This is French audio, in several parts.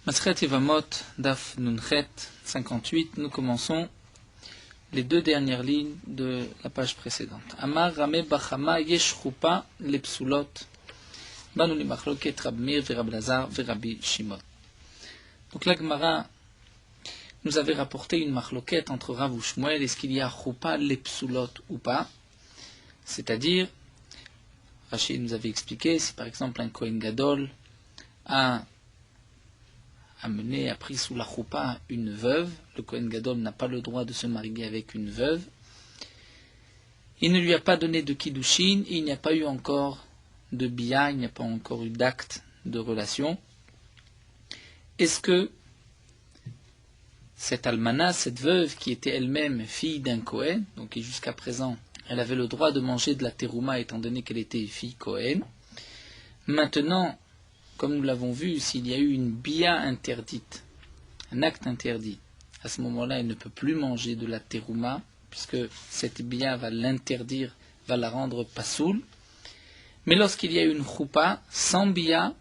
Masechet Yevamot, Daf Nunchet 58, nous commençons les deux dernières lignes de la page précédente. Amar Rame Bachama Yesh Chupa Lepsulot Banu li Machloket Rab Meir Verab Lazar Verabi Shimon. Donc la Gemara nous avait rapporté une machloket entre Rav ou Shmuel, est-ce qu'il y a Chupa Lepsulot ou pas? C'est-à-dire, Rachid nous avait expliqué, si par exemple un Kohen Gadol a pris sous la choupa une veuve, le Kohen Gadol n'a pas le droit de se marier avec une veuve, il ne lui a pas donné de kiddushin, il n'y a pas eu encore de bia, il n'y a pas encore eu d'acte de relation. Est-ce que cette almana, cette veuve qui était elle-même fille d'un Kohen, donc qui jusqu'à présent elle avait le droit de manger de la terouma étant donné qu'elle était fille Kohen, maintenant, comme nous l'avons vu, s'il y a eu une bia interdite, un acte interdit, à ce moment-là, elle ne peut plus manger de la terouma, puisque cette bia va l'interdire, va la rendre pasoul. Mais lorsqu'il y a une choupa, sans bia,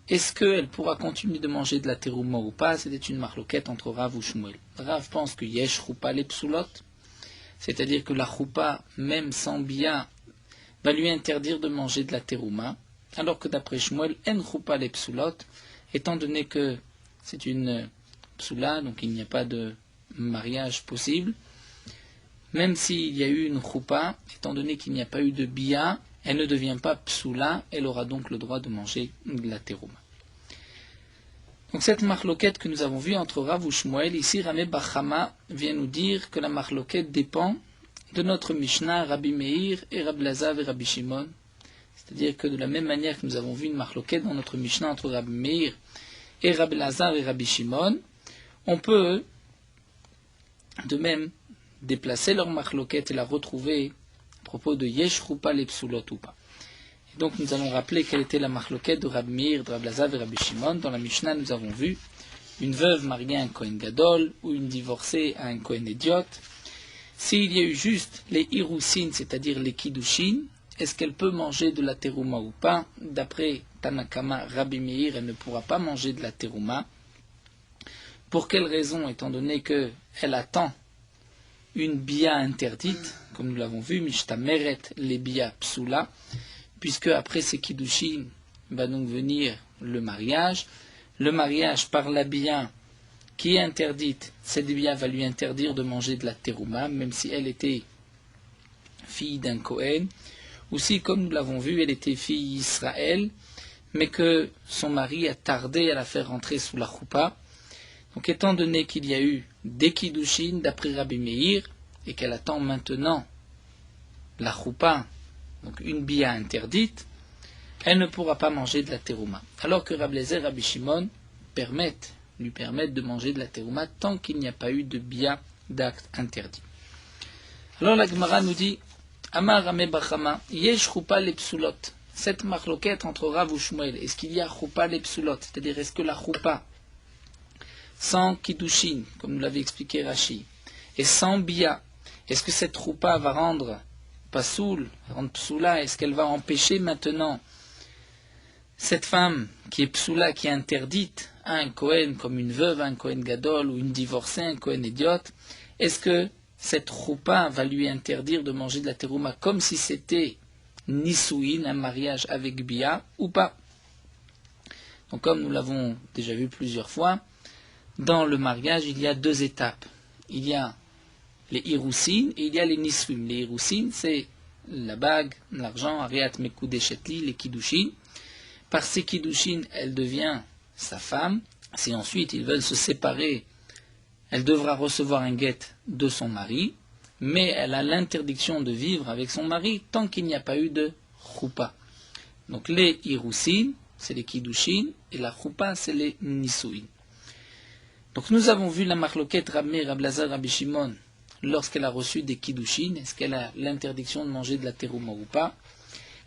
est-ce qu'elle pourra continuer de manger de la terouma ou pas? C'était une marloquette entre Rav ou Shmuel. Rav pense que yesh choupa les psoulot, c'est-à-dire que la choupa, même sans bia, va lui interdire de manger de la terouma, alors que d'après Shmuel, en choupa les psoulot, étant donné que c'est une psoula, donc il n'y a pas de mariage possible, même s'il y a eu une choupa, étant donné qu'il n'y a pas eu de bia, elle ne devient pas psoula, elle aura donc le droit de manger de la terouma. Donc cette marloquette que nous avons vue entre Rav ou Shmuel, ici Rame Bachama vient nous dire que la marloquette dépend de notre Mishnah Rabbi Meir et Rabbi Lazar et Rabbi Shimon. C'est-à-dire que de la même manière que nous avons vu une marloquette dans notre Mishnah entre Rabbi Meir et Rabbi Lazar et Rabbi Shimon, on peut de même déplacer leur marloquette et la retrouver à propos de Yesh Chupa les psoulot ou pas. Et donc nous allons rappeler quelle était la marloquette de Rabbi Meir, de Rabbi Lazar et Rabbi Shimon. Dans la Mishnah, nous avons vu une veuve mariée à un Kohen Gadol ou une divorcée à un Kohen Idiot. S'il y a eu juste les irousin, c'est-à-dire les kiddushin, est-ce qu'elle peut manger de la terouma ou pas? D'après Tanakama Rabbi Meir, elle ne pourra pas manger de la terouma. Pour quelle raison? Étant donné qu'elle attend une bia interdite, comme nous l'avons vu, Mishtameret les bia psoula, puisque après ces kiddushin va donc venir le mariage. Le mariage par la bia qui est interdite, cette bia va lui interdire de manger de la terouma, même si elle était fille d'un Kohen. Aussi, comme nous l'avons vu, elle était fille d'Israël, mais que son mari a tardé à la faire rentrer sous la choupa. Donc, étant donné qu'il y a eu des kiddushin d'après Rabbi Meir, et qu'elle attend maintenant la choupa, donc une bia interdite, elle ne pourra pas manger de la terouma. Alors que Rabbi Lazar et Rabbi Shimon lui permettent de manger de la terouma tant qu'il n'y a pas eu de bia d'acte interdit. Alors la Gemara nous dit Amar Rame Bachama, Yesh Chupa le psoulot. Cette marloquette entre Rav ou Shmuel, est-ce qu'il y a Chupa le psoulot? C'est-à-dire, est-ce que la Chupa, sans kiddushin, comme nous l'avait expliqué Rashi, et sans bia, est-ce que cette Chupa va rendre pasoul, rendre psoula? Est-ce qu'elle va empêcher maintenant cette femme qui est psoula, qui est interdite à un Kohen, comme une veuve, un Kohen Gadol, ou une divorcée, un Kohen Idiot? Est-ce que cette choupa va lui interdire de manger de la terouma comme si c'était nisouin, un mariage avec bia, ou pas? Donc comme nous l'avons déjà vu plusieurs fois, dans le mariage, il y a deux étapes. Il y a les irousin et il y a les nisouin. Les irousin, c'est la bague, l'argent, ariat mekudé chetli, les kiddushin. Par ces kiddushin, elle devient sa femme. Si ensuite ils veulent se séparer, elle devra recevoir un guet de son mari, mais elle a l'interdiction de vivre avec son mari tant qu'il n'y a pas eu de choupa. Donc les irousin, c'est les kiddushin, et la choupa, c'est les nisouin. Donc nous avons vu la marloquette Rabbi Meir, Rabbi Lazar, Rabbi Shimon, lorsqu'elle a reçu des kiddushin, est-ce qu'elle a l'interdiction de manger de la terouma ou pas?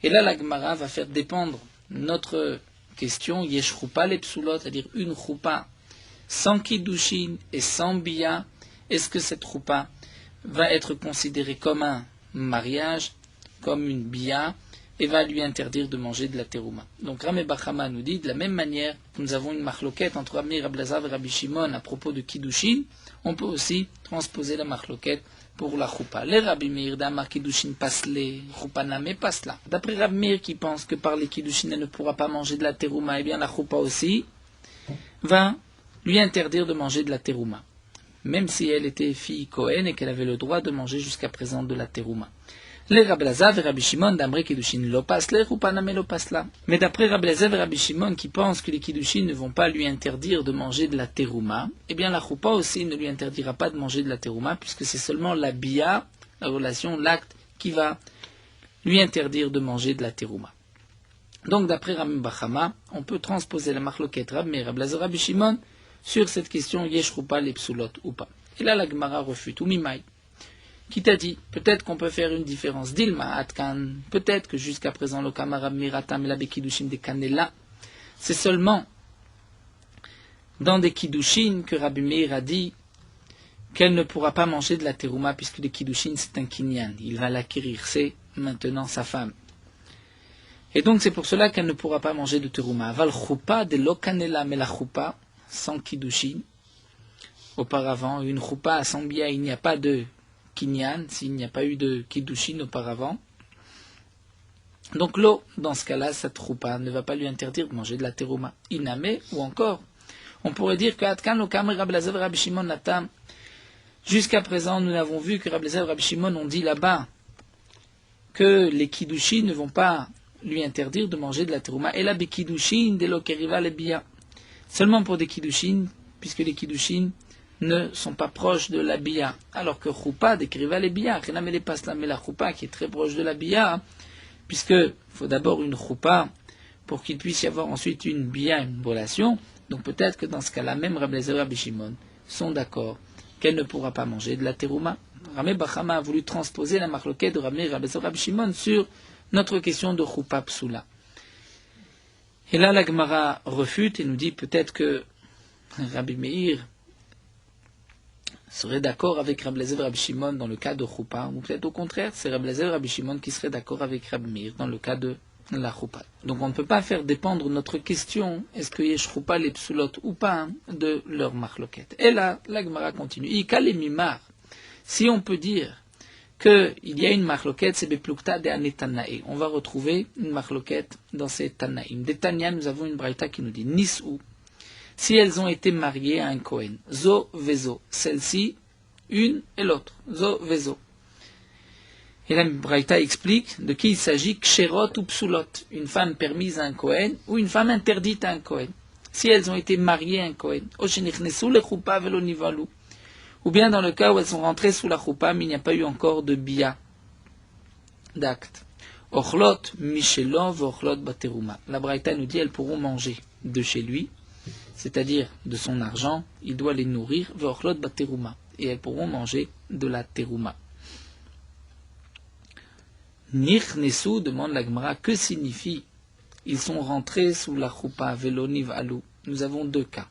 Et là la Gemara va faire dépendre notre question, yesh choupa les psoulot, c'est-à-dire une choupa sans kiddushin et sans bia, est-ce que cette choupa va être considérée comme un mariage, comme une bia, et va lui interdire de manger de la terouma. Donc Ramé Bachama nous dit, de la même manière que nous avons une marloquette entre Rabbi Meir, Rabbi Elazar et Rabbi Shimon à propos de Kiddushin, on peut aussi transposer la marloquette pour la choupa. Les Rabbi Meir d'Amar Kiddushin passe les choupa name passe là. D'après Rabbi Meir qui pense que par les Kiddushin elle ne pourra pas manger de la terouma, eh bien la choupa aussi va lui interdire de manger de la terouma, même si elle était fille Cohen et qu'elle avait le droit de manger jusqu'à présent de la terouma. Les Rabbi Elazar et Rabbi Shimon d'Amre Kiddushin lo passe les choupa name lo passe là. Mais d'après Rabbi Elazar et Rabbi Shimon qui pensent que les Kiddushin ne vont pas lui interdire de manger de la terouma, eh bien la choupa aussi ne lui interdira pas de manger de la terouma, puisque c'est seulement la bia, la relation, l'acte, qui va lui interdire de manger de la terouma. Donc d'après Ramé Bachama, on peut transposer la marloquette Rabbi Meir, Rabbi Elazar, Rabbi Shimon sur cette question yesh choupa les psulot ou pas. Et là la Gemara refute, ou mimai. Qui t'a dit, peut-être qu'on peut faire une différence. Dilma, Atkan, peut-être que jusqu'à présent, le Kamarab Miratam et la Bekidushim des Kanela, c'est seulement dans des Kiddushin que Rabbi Meir a dit qu'elle ne pourra pas manger de la terouma, puisque les Kiddushin c'est un kinyan. Il va l'acquérir, c'est maintenant sa femme. Et donc c'est pour cela qu'elle ne pourra pas manger de terouma. Val choupa de lo kanela, mais la choupa, sans Kiddushin, auparavant, une choupa sans bia, il n'y a pas de kinyan, s'il n'y a pas eu de kiddushin auparavant. Donc l'eau, dans ce cas-là, cette choupa ne va pas lui interdire de manger de la terouma. Iname, ou encore, on pourrait dire que Atkan lo kamer Rabbi Elazar et Rabbi Shimon natam. Jusqu'à présent, nous avons vu que Rabbi Elazar et Rabbi Shimon ont dit là-bas que les kiddushin ne vont pas lui interdire de manger de la terouma. Et là, des kiddushin, des lo keriva le bia. Seulement pour des kiddushin, puisque les kiddushin ne sont pas proches de la bia, alors que choupa décrivait les bia, mais la choupa qui est très proche de la bia, puisque il faut d'abord une choupa pour qu'il puisse y avoir ensuite une bia, une relation. Donc peut-être que dans ce cas-là, même Rabbi Elazar et Rabbi Shimon sont d'accord qu'elle ne pourra pas manger de la terouma. Ramé Bachama a voulu transposer la marloquette de Rabbi Elazar et Rabbi Shimon sur notre question de choupa psoula. Et là, la Gemara refute et nous dit peut-être que Rabbi Meir serait d'accord avec Rabbi Elazar et Rabbi Shimon dans le cas de choupa, ou peut-être au contraire, c'est Rabbi Elazar et Rabbi Shimon qui serait d'accord avec Rabbi Meir dans le cas de la choupa. Donc on ne peut pas faire dépendre notre question, est-ce que yesh choupa les psulot ou pas, de leur marloquette. Et là, la Gemara continue. Ikal et mimar, si on peut dire qu'il y a une marloquette, c'est beplukta de anetanae. On va retrouver une marloquette dans ces tanaïm. Des Tanya, nous avons une braïta qui nous dit nisou. Si elles ont été mariées à un Kohen, zo vezo, celle-ci, une et l'autre, zo vezo. Et la Braïta explique de qui il s'agit, ksherot ou psulot, une femme permise à un Kohen ou une femme interdite à un Kohen. Si elles ont été mariées à un Kohen, ou bien dans le cas où elles sont rentrées sous la choupa, mais il n'y a pas eu encore de bia, d'acte. Ochlot michelon vochlot bateruma. La Braïta nous dit elles pourront manger de chez lui, c'est-à-dire de son argent, il doit les nourrir, vochlot bateruma, et elles pourront manger de la terouma. Nichnesu demande la Gemara, que signifie ils sont rentrés sous la choupa veloniv alou. Nous avons deux cas.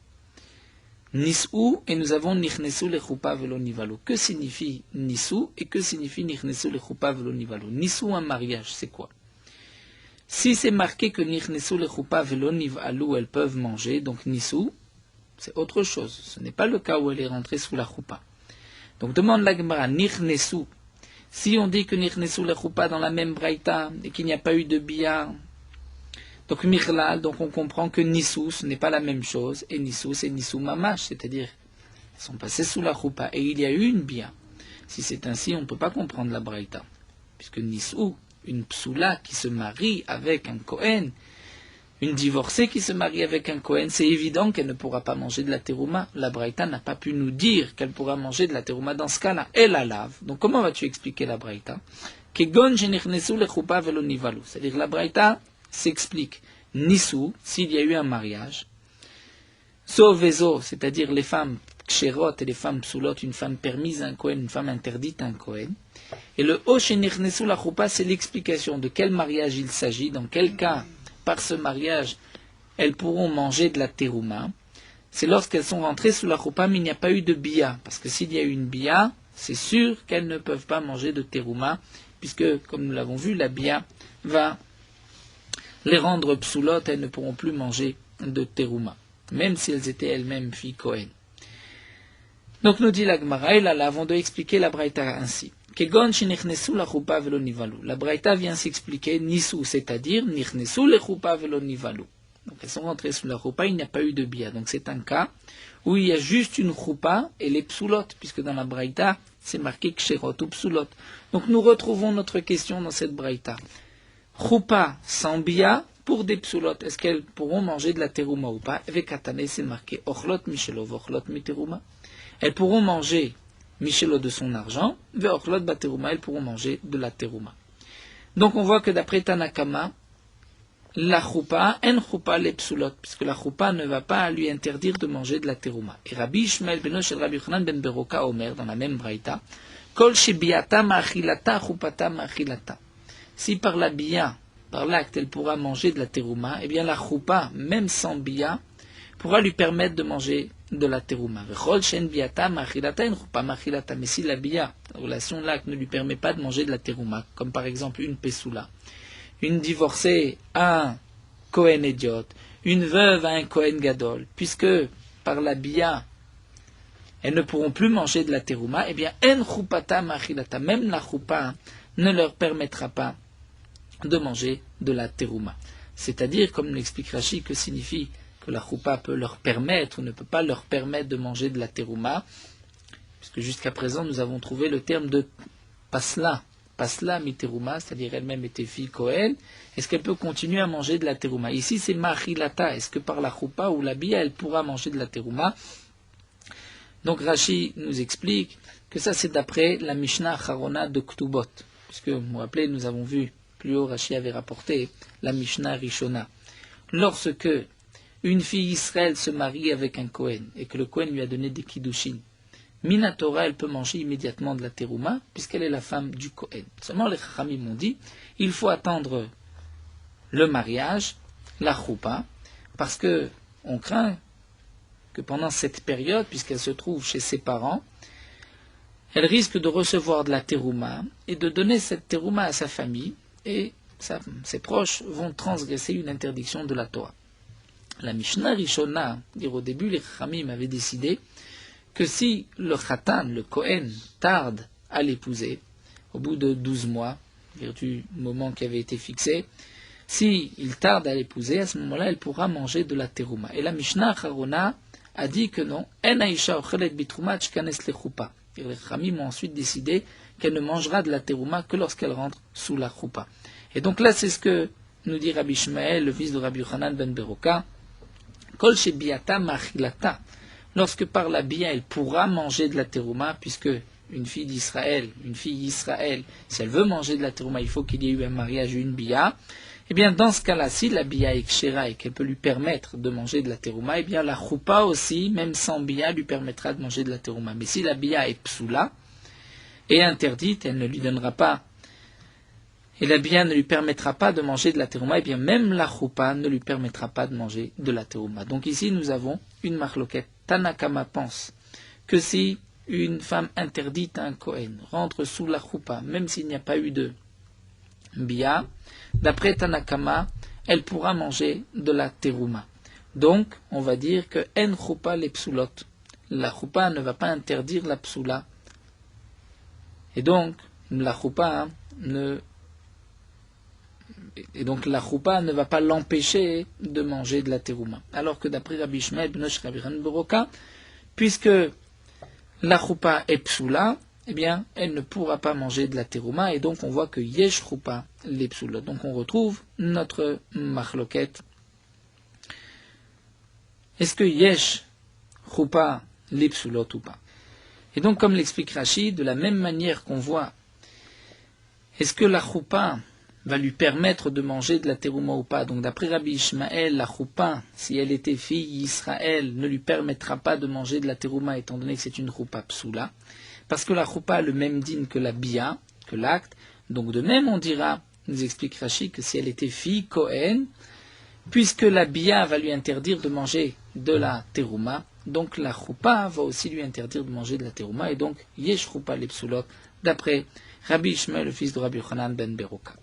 Nisou et nous avons nichnesu le choupa veloniv alou. Que signifie nisou et que signifie nichnesu le choupa veloniv alou? Nisou, un mariage, c'est quoi? Si c'est marqué que nichnesu le choupa veloniv alou, elles peuvent manger, donc nisou, c'est autre chose. Ce n'est pas le cas où elle est rentrée sous la choupa. Donc demande la Gemara, nichnesu. Si on dit que nichnesu le choupa dans la même braïta et qu'il n'y a pas eu de bia, donc mirlal, donc on comprend que nisou ce n'est pas la même chose, et nisou c'est nisou mamash, c'est-à-dire elles sont passées sous la choupa et il y a eu une bia. Si c'est ainsi, on ne peut pas comprendre la braïta, puisque nisou, une psoula qui se marie avec un Kohen, une divorcée qui se marie avec un Kohen, c'est évident qu'elle ne pourra pas manger de la terouma. La Braïta n'a pas pu nous dire qu'elle pourra manger de la terouma dans ce cas-là. Elle la lave. Donc comment vas-tu expliquer la Braïta? C'est-à-dire la Braïta s'explique. Nisou, s'il y a eu un mariage. Sovezo, c'est-à-dire les femmes ksherot et les femmes psoulot, une femme permise à un Kohen, une femme interdite à un Kohen. Et le Oshenichnesu la choupa, c'est l'explication de quel mariage il s'agit, dans quel cas par ce mariage, elles pourront manger de la terouma. C'est lorsqu'elles sont rentrées sous la choupa, mais il n'y a pas eu de bia. Parce que s'il y a eu une bia, c'est sûr qu'elles ne peuvent pas manger de terouma, puisque, comme nous l'avons vu, la bia va les rendre psoulot, elles ne pourront plus manger de terouma, même si elles étaient elles-mêmes filles Kohen. Donc nous dit la Gemara, et là, avant de expliquer la Braïta ainsi. Kegon shenichnesu la choupa velo nivalu. La Braïta vient s'expliquer nisu, c'est-à-dire nichnesu le choupa velo nivalu. Donc elles sont rentrées sous la choupa, il n'y a pas eu de bia. Donc c'est un cas où il y a juste une choupa et les psoulot, puisque dans la Braïta, c'est marqué ksherot ou psoulot. Donc nous retrouvons notre question dans cette Braïta. Choupa sans bia pour des psoulot, est-ce qu'elles pourront manger de la terouma ou pas? Avec Katane, c'est marqué ochlot michelov, ochlot miterouma. Elles pourront manger Michelo de son argent, ve'ochlot baterouma, elles pourront manger de la terouma. Donc on voit que d'après Tanakama, la choupa, en choupa les psoulot, puisque la choupa ne va pas lui interdire de manger de la terouma. Et Rabbi Ishmael beno shel Rabbi Yochanan ben Beroka Omer, dans la même braïta, kol shebiata ma'achilata choupata ma'achilata. Si par la bia, par l'acte, elle pourra manger de la terouma, eh bien la choupa, même sans bia, pourra lui permettre de manger de la terouma. Mais si la bia, la relation l'acte, ne lui permet pas de manger de la terouma, comme par exemple une pessoula, une divorcée à un Kohen idiote, une veuve à un Kohen gadol, puisque par la bia, elles ne pourront plus manger de la terouma, eh bien, en choupata machilata, même la choupa ne leur permettra pas de manger de la terouma. C'est-à-dire, comme l'explique Rashi, que signifie que la choupa peut leur permettre ou ne peut pas leur permettre de manger de la terouma, puisque jusqu'à présent nous avons trouvé le terme de pasla, pasla miterouma, c'est-à-dire elle-même était fille Kohen, est-ce qu'elle peut continuer à manger de la terouma? Ici c'est machilata, est-ce que par la choupa ou la bia elle pourra manger de la terouma? Donc Rashi nous explique que ça c'est d'après la Mishnah Charona de Ktubot, puisque vous vous rappelez, nous avons vu plus haut, Rashi avait rapporté la Mishnah Rishona. Lorsque une fille Israël se marie avec un Kohen et que le Kohen lui a donné des kiddushin, Minatora, elle peut manger immédiatement de la terouma puisqu'elle est la femme du Kohen. Seulement les Chachamim m'ont dit, il faut attendre le mariage, la choupa, parce que on craint que pendant cette période, puisqu'elle se trouve chez ses parents, elle risque de recevoir de la terouma et de donner cette terouma à sa famille et ses proches vont transgresser une interdiction de la Torah. La Mishnah Rishona, dire au début, les Chachamim avaient décidé que si le Khatan, le Kohen, tarde à l'épouser, au bout de 12 mois, du moment qui avait été fixé, si il tarde à l'épouser, à ce moment-là, elle pourra manger de la terouma. Et la Mishnah Charona a dit que non, en aisha ochelet bitrouma tshkanes lechupa. Les Chachamim ont ensuite décidé qu'elle ne mangera de la terouma que lorsqu'elle rentre sous la choupa. Et donc là, c'est ce que nous dit Rabbi Ishmael, le fils de Rabbi Yochanan ben Beroka, Kol shebiata machilata. Lorsque par la bia, elle pourra manger de la terouma, puisque une fille d'Israël, une fille Israël, si elle veut manger de la terouma, il faut qu'il y ait eu un mariage et une bia. Eh bien, dans ce cas-là, si la bia est kshera et qu'elle peut lui permettre de manger de la terouma, eh bien, la choupa aussi, même sans bia, lui permettra de manger de la terouma. Mais si la bia est psoula et interdite, elle ne lui donnera pas, et la bia ne lui permettra pas de manger de la terouma, eh bien, même la choupa ne lui permettra pas de manger de la terouma. Donc ici, nous avons une marloquette. Tanakama pense que si une femme interdite à un Kohen rentre sous la choupa, même s'il n'y a pas eu de bia, d'après Tanakama, elle pourra manger de la terouma. Donc, on va dire que en choupa les psoulot. La choupa ne va pas interdire la psoula. Et donc, la choupa ne va pas l'empêcher de manger de la terouma. Alors que d'après Rabbi Ishmael ben Rabbi Yochanan Beroka, puisque la choupa est psoula, eh bien, elle ne pourra pas manger de la terouma, et donc on voit que yesh choupa les psoulot. Donc on retrouve notre marloquette. Est-ce que yesh choupa les psoulot ou pas? Et donc, comme l'explique Rashi, de la même manière qu'on voit, est-ce que la choupa va lui permettre de manger de la terouma ou pas? Donc d'après Rabbi Ishmael, la choupa, si elle était fille Israël, ne lui permettra pas de manger de la terouma étant donné que c'est une choupa psoula, parce que la choupa a le même din que la bia, que l'acte. Donc de même on dira, nous explique Rashi, que si elle était fille Kohen, puisque la bia va lui interdire de manger de la terouma, donc la choupa va aussi lui interdire de manger de la terouma, et donc yesh choupa les psoulot, d'après Rabbi Ishmael, le fils de Rabbi Yochanan ben Beroka.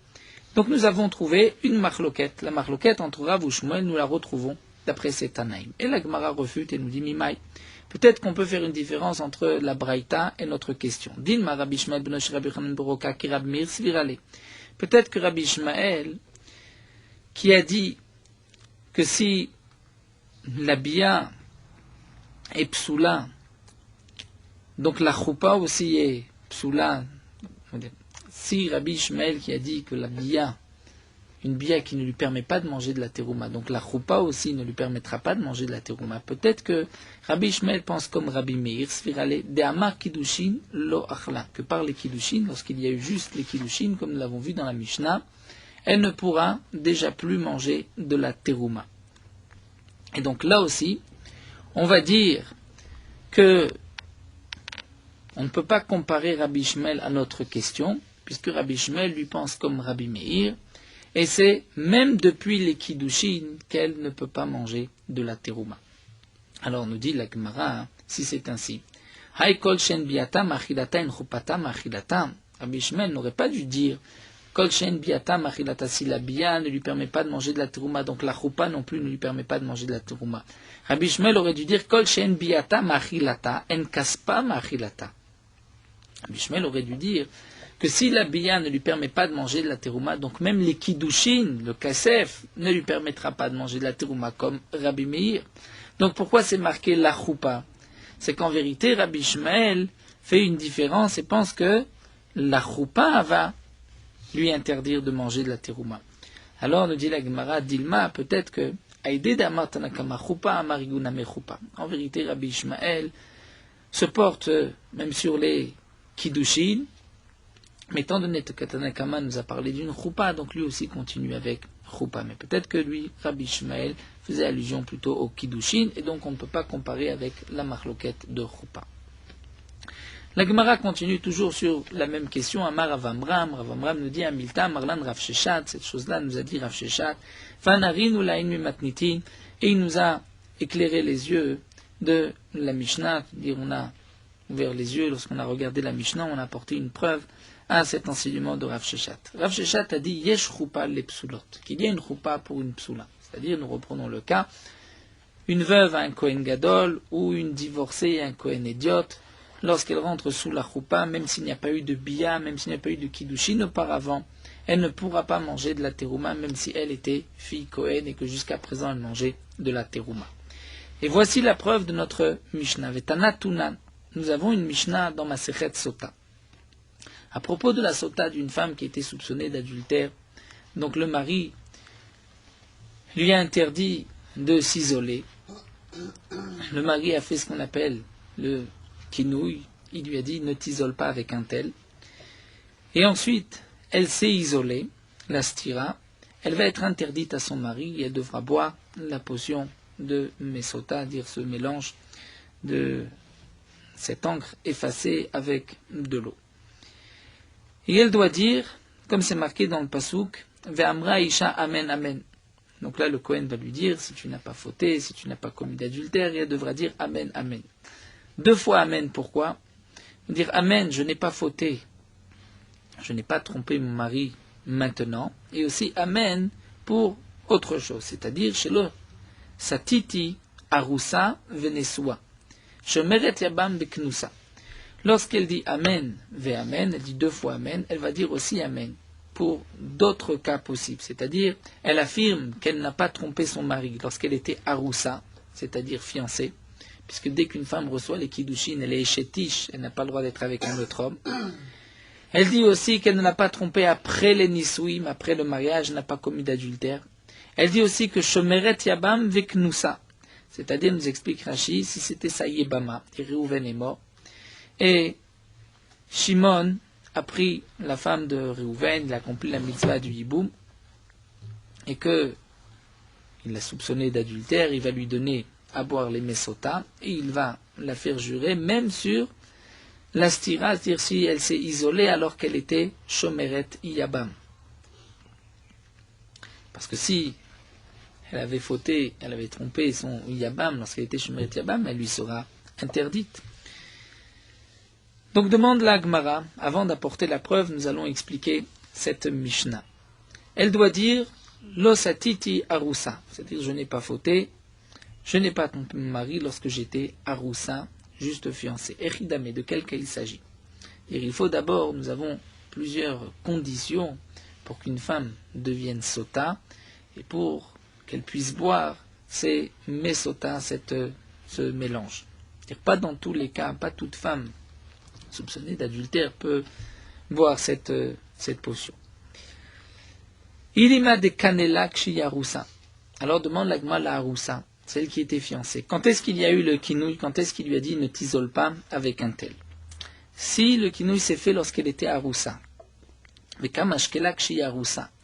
Donc nous avons trouvé une marloquette. La marloquette entre Rav ou Shmuel, nous la retrouvons d'après ces Tanaïm. Et la Gemara refute et nous dit Mimaï. Peut-être qu'on peut faire une différence entre la Braïta et notre question. Dilma Rabbi Shmuel benosh Rabbi Chanan Boroka ki Rab Meir svirale. Peut-être que Rabbi Shmuel, qui a dit que si la bia est psoula, donc la choupa aussi est psoula. Si Rabbi Shmuel qui a dit que la bia, une bia qui ne lui permet pas de manger de la terouma, donc la choupa aussi ne lui permettra pas de manger de la terouma, peut-être que Rabbi Shmuel pense comme Rabbi Meir, svirale, de amar kiddushin lo achla, que par les kiddushin, lorsqu'il y a eu juste les kiddushin, comme nous l'avons vu dans la Mishnah, elle ne pourra déjà plus manger de la terouma. Et donc là aussi, on va dire que on ne peut pas comparer Rabbi Shmuel à notre question, puisque Rabbi Shmuel lui pense comme Rabbi Meir, et c'est même depuis les kiddushin qu'elle ne peut pas manger de la terouma. Alors nous dit la Gemara, si c'est ainsi, Haïkol shen biata machilata en chupata machilata. Rabbi Shmuel n'aurait pas dû dire Kol shen biata machilata, si la bia ne lui permet pas de manger de la terouma, donc la choupa non plus ne lui permet pas de manger de la terouma. Rabbi Shmuel aurait dû dire Kol shen biata machilata en kaspa machilata. Rabbi Shmuel aurait dû dire que si la bia ne lui permet pas de manger de la terouma, donc même les kiddushin, le kasef, ne lui permettra pas de manger de la terouma comme Rabbi Meir. Donc pourquoi c'est marqué la choupa? C'est qu'en vérité, Rabbi Shmuel fait une différence et pense que la choupa va lui interdire de manger de la terouma. Alors nous dit la Gemara, Dilma, peut-être que en vérité, Rabbi Shmuel se porte même sur les kiddushin, mais étant donné que Tanakama nous a parlé d'une choupa, donc lui aussi continue avec choupa. Mais peut-être que lui, Rabbi Shmuel, faisait allusion plutôt au kiddushin, et donc on ne peut pas comparer avec la marloquette de choupa. La Gemara continue toujours sur la même question. Amar Rav Amram. Rav Amram nous dit Amilta Marlan Rav Sheshat. Cette chose-là nous a dit Rav Sheshat. Vanarin ou lain matnitin. Et il nous a éclairé les yeux de la Mishnah. C'est-à-dire on a ouvert les yeux lorsqu'on a regardé la Mishnah. On a apporté une preuve à cet enseignement de Rav Sheshat. Rav Sheshat a dit Yesh choupa le psoulot. Qu'il y a une choupa pour une psoula. C'est-à-dire, nous reprenons le cas, une veuve a un Kohen Gadol ou une divorcée a un Kohen idiote. Lorsqu'elle rentre sous la choupa, même s'il n'y a pas eu de bia, même s'il n'y a pas eu de kiddushin auparavant, elle ne pourra pas manger de la terouma, même si elle était fille Kohen et que jusqu'à présent elle mangeait de la terouma. Et voici la preuve de notre Mishnah. Vetana Tunan. Nous avons une Mishnah dans Masechet Sota. À propos de la Sota d'une femme qui était soupçonnée d'adultère, donc le mari lui a interdit de s'isoler. Le mari a fait ce qu'on appelle le kinouille, il lui a dit ne t'isole pas avec un tel. Et ensuite, elle s'est isolée, la stira, elle va être interdite à son mari et elle devra boire la potion de Mesota, c'est-à-dire ce mélange de cette encre effacée avec de l'eau. Et elle doit dire, comme c'est marqué dans le pasouk, Ve'amra isha amen amen. Donc là, le Kohen va lui dire, si tu n'as pas fauté, si tu n'as pas commis d'adultère, et elle devra dire amen amen. 2 fois amen, pourquoi? Dire amen, je n'ai pas fauté, je n'ai pas trompé mon mari maintenant, et aussi amen pour autre chose, c'est-à-dire chez le satiti arusa venesua, shomeret yabam beknusa. Lorsqu'elle dit amen ve amen, elle dit 2 fois amen, elle va dire aussi amen pour d'autres cas possibles, c'est-à-dire elle affirme qu'elle n'a pas trompé son mari lorsqu'elle était arusa, c'est-à-dire fiancée, puisque dès qu'une femme reçoit les kiddushin, elle est échetiche, elle n'a pas le droit d'être avec un autre homme. Elle dit aussi qu'elle ne l'a pas trompé après les nisouim, après le mariage, n'a pas commis d'adultère. Elle dit aussi que shomeret yabam veknusa, c'est-à-dire, nous explique Rashi, si c'était sa yebama, et Réhouven est mort, et Shimon a pris la femme de Réhouven, il a accompli la mitzvah du hiboum, et que il l'a soupçonné d'adultère, il va lui donner à boire les Mesota, et il va la faire jurer, même sur la stira, c'est-à-dire si elle s'est isolée alors qu'elle était Shomeret Yabam. Parce que si elle avait fauté, elle avait trompé son Yabam lorsqu'elle était Shomeret Yabam, elle lui sera interdite. Donc demande la Gemara, avant d'apporter la preuve, nous allons expliquer cette Mishnah. elle doit dire Losatiti Arusa, c'est-à-dire je n'ai pas fauté, je n'ai pas trompé mon mari lorsque j'étais Arusa, juste fiancé. Echidame, de quel cas il s'agit? Et il faut d'abord, nous avons plusieurs conditions pour qu'une femme devienne sota, et pour qu'elle puisse boire, c'est mesota, ce mélange. C'est-à-dire pas dans tous les cas, pas toute femme soupçonnée d'adultère peut boire cette potion. Ilima de kanela kshiyarusa. Alors demande la Gemara la Arusa, celle qui était fiancée. Quand est-ce qu'il y a eu le kinouï? Quand est-ce qu'il lui a dit ne t'isole pas avec un tel? Si le kinouï s'est fait lorsqu'elle était Arusa, et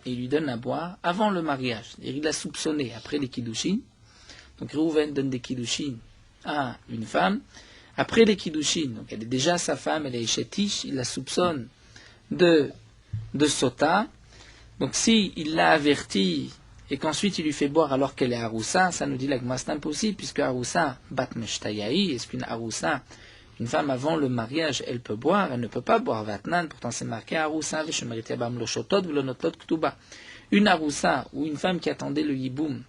il lui donne à boire avant le mariage, il l'a soupçonné après les kiddushin. Donc Reuven donne des kiddushin à une femme. Après les kiddushin, donc elle est déjà sa femme, elle est chétiche, il la soupçonne de sota. Donc si il l'a averti et qu'ensuite il lui fait boire alors qu'elle est Arusa, ça nous dit la Gemara, c'est impossible, puisque Arusa bat meshtayahi, est-ce qu'une Arusa, une femme avant le mariage, elle peut boire, elle ne peut pas boire vatnan, pourtant c'est marqué Arusa veshemeritabam lo shotot v'lonotot ktuba. Une Arusa, ou une femme qui attendait le yiboum,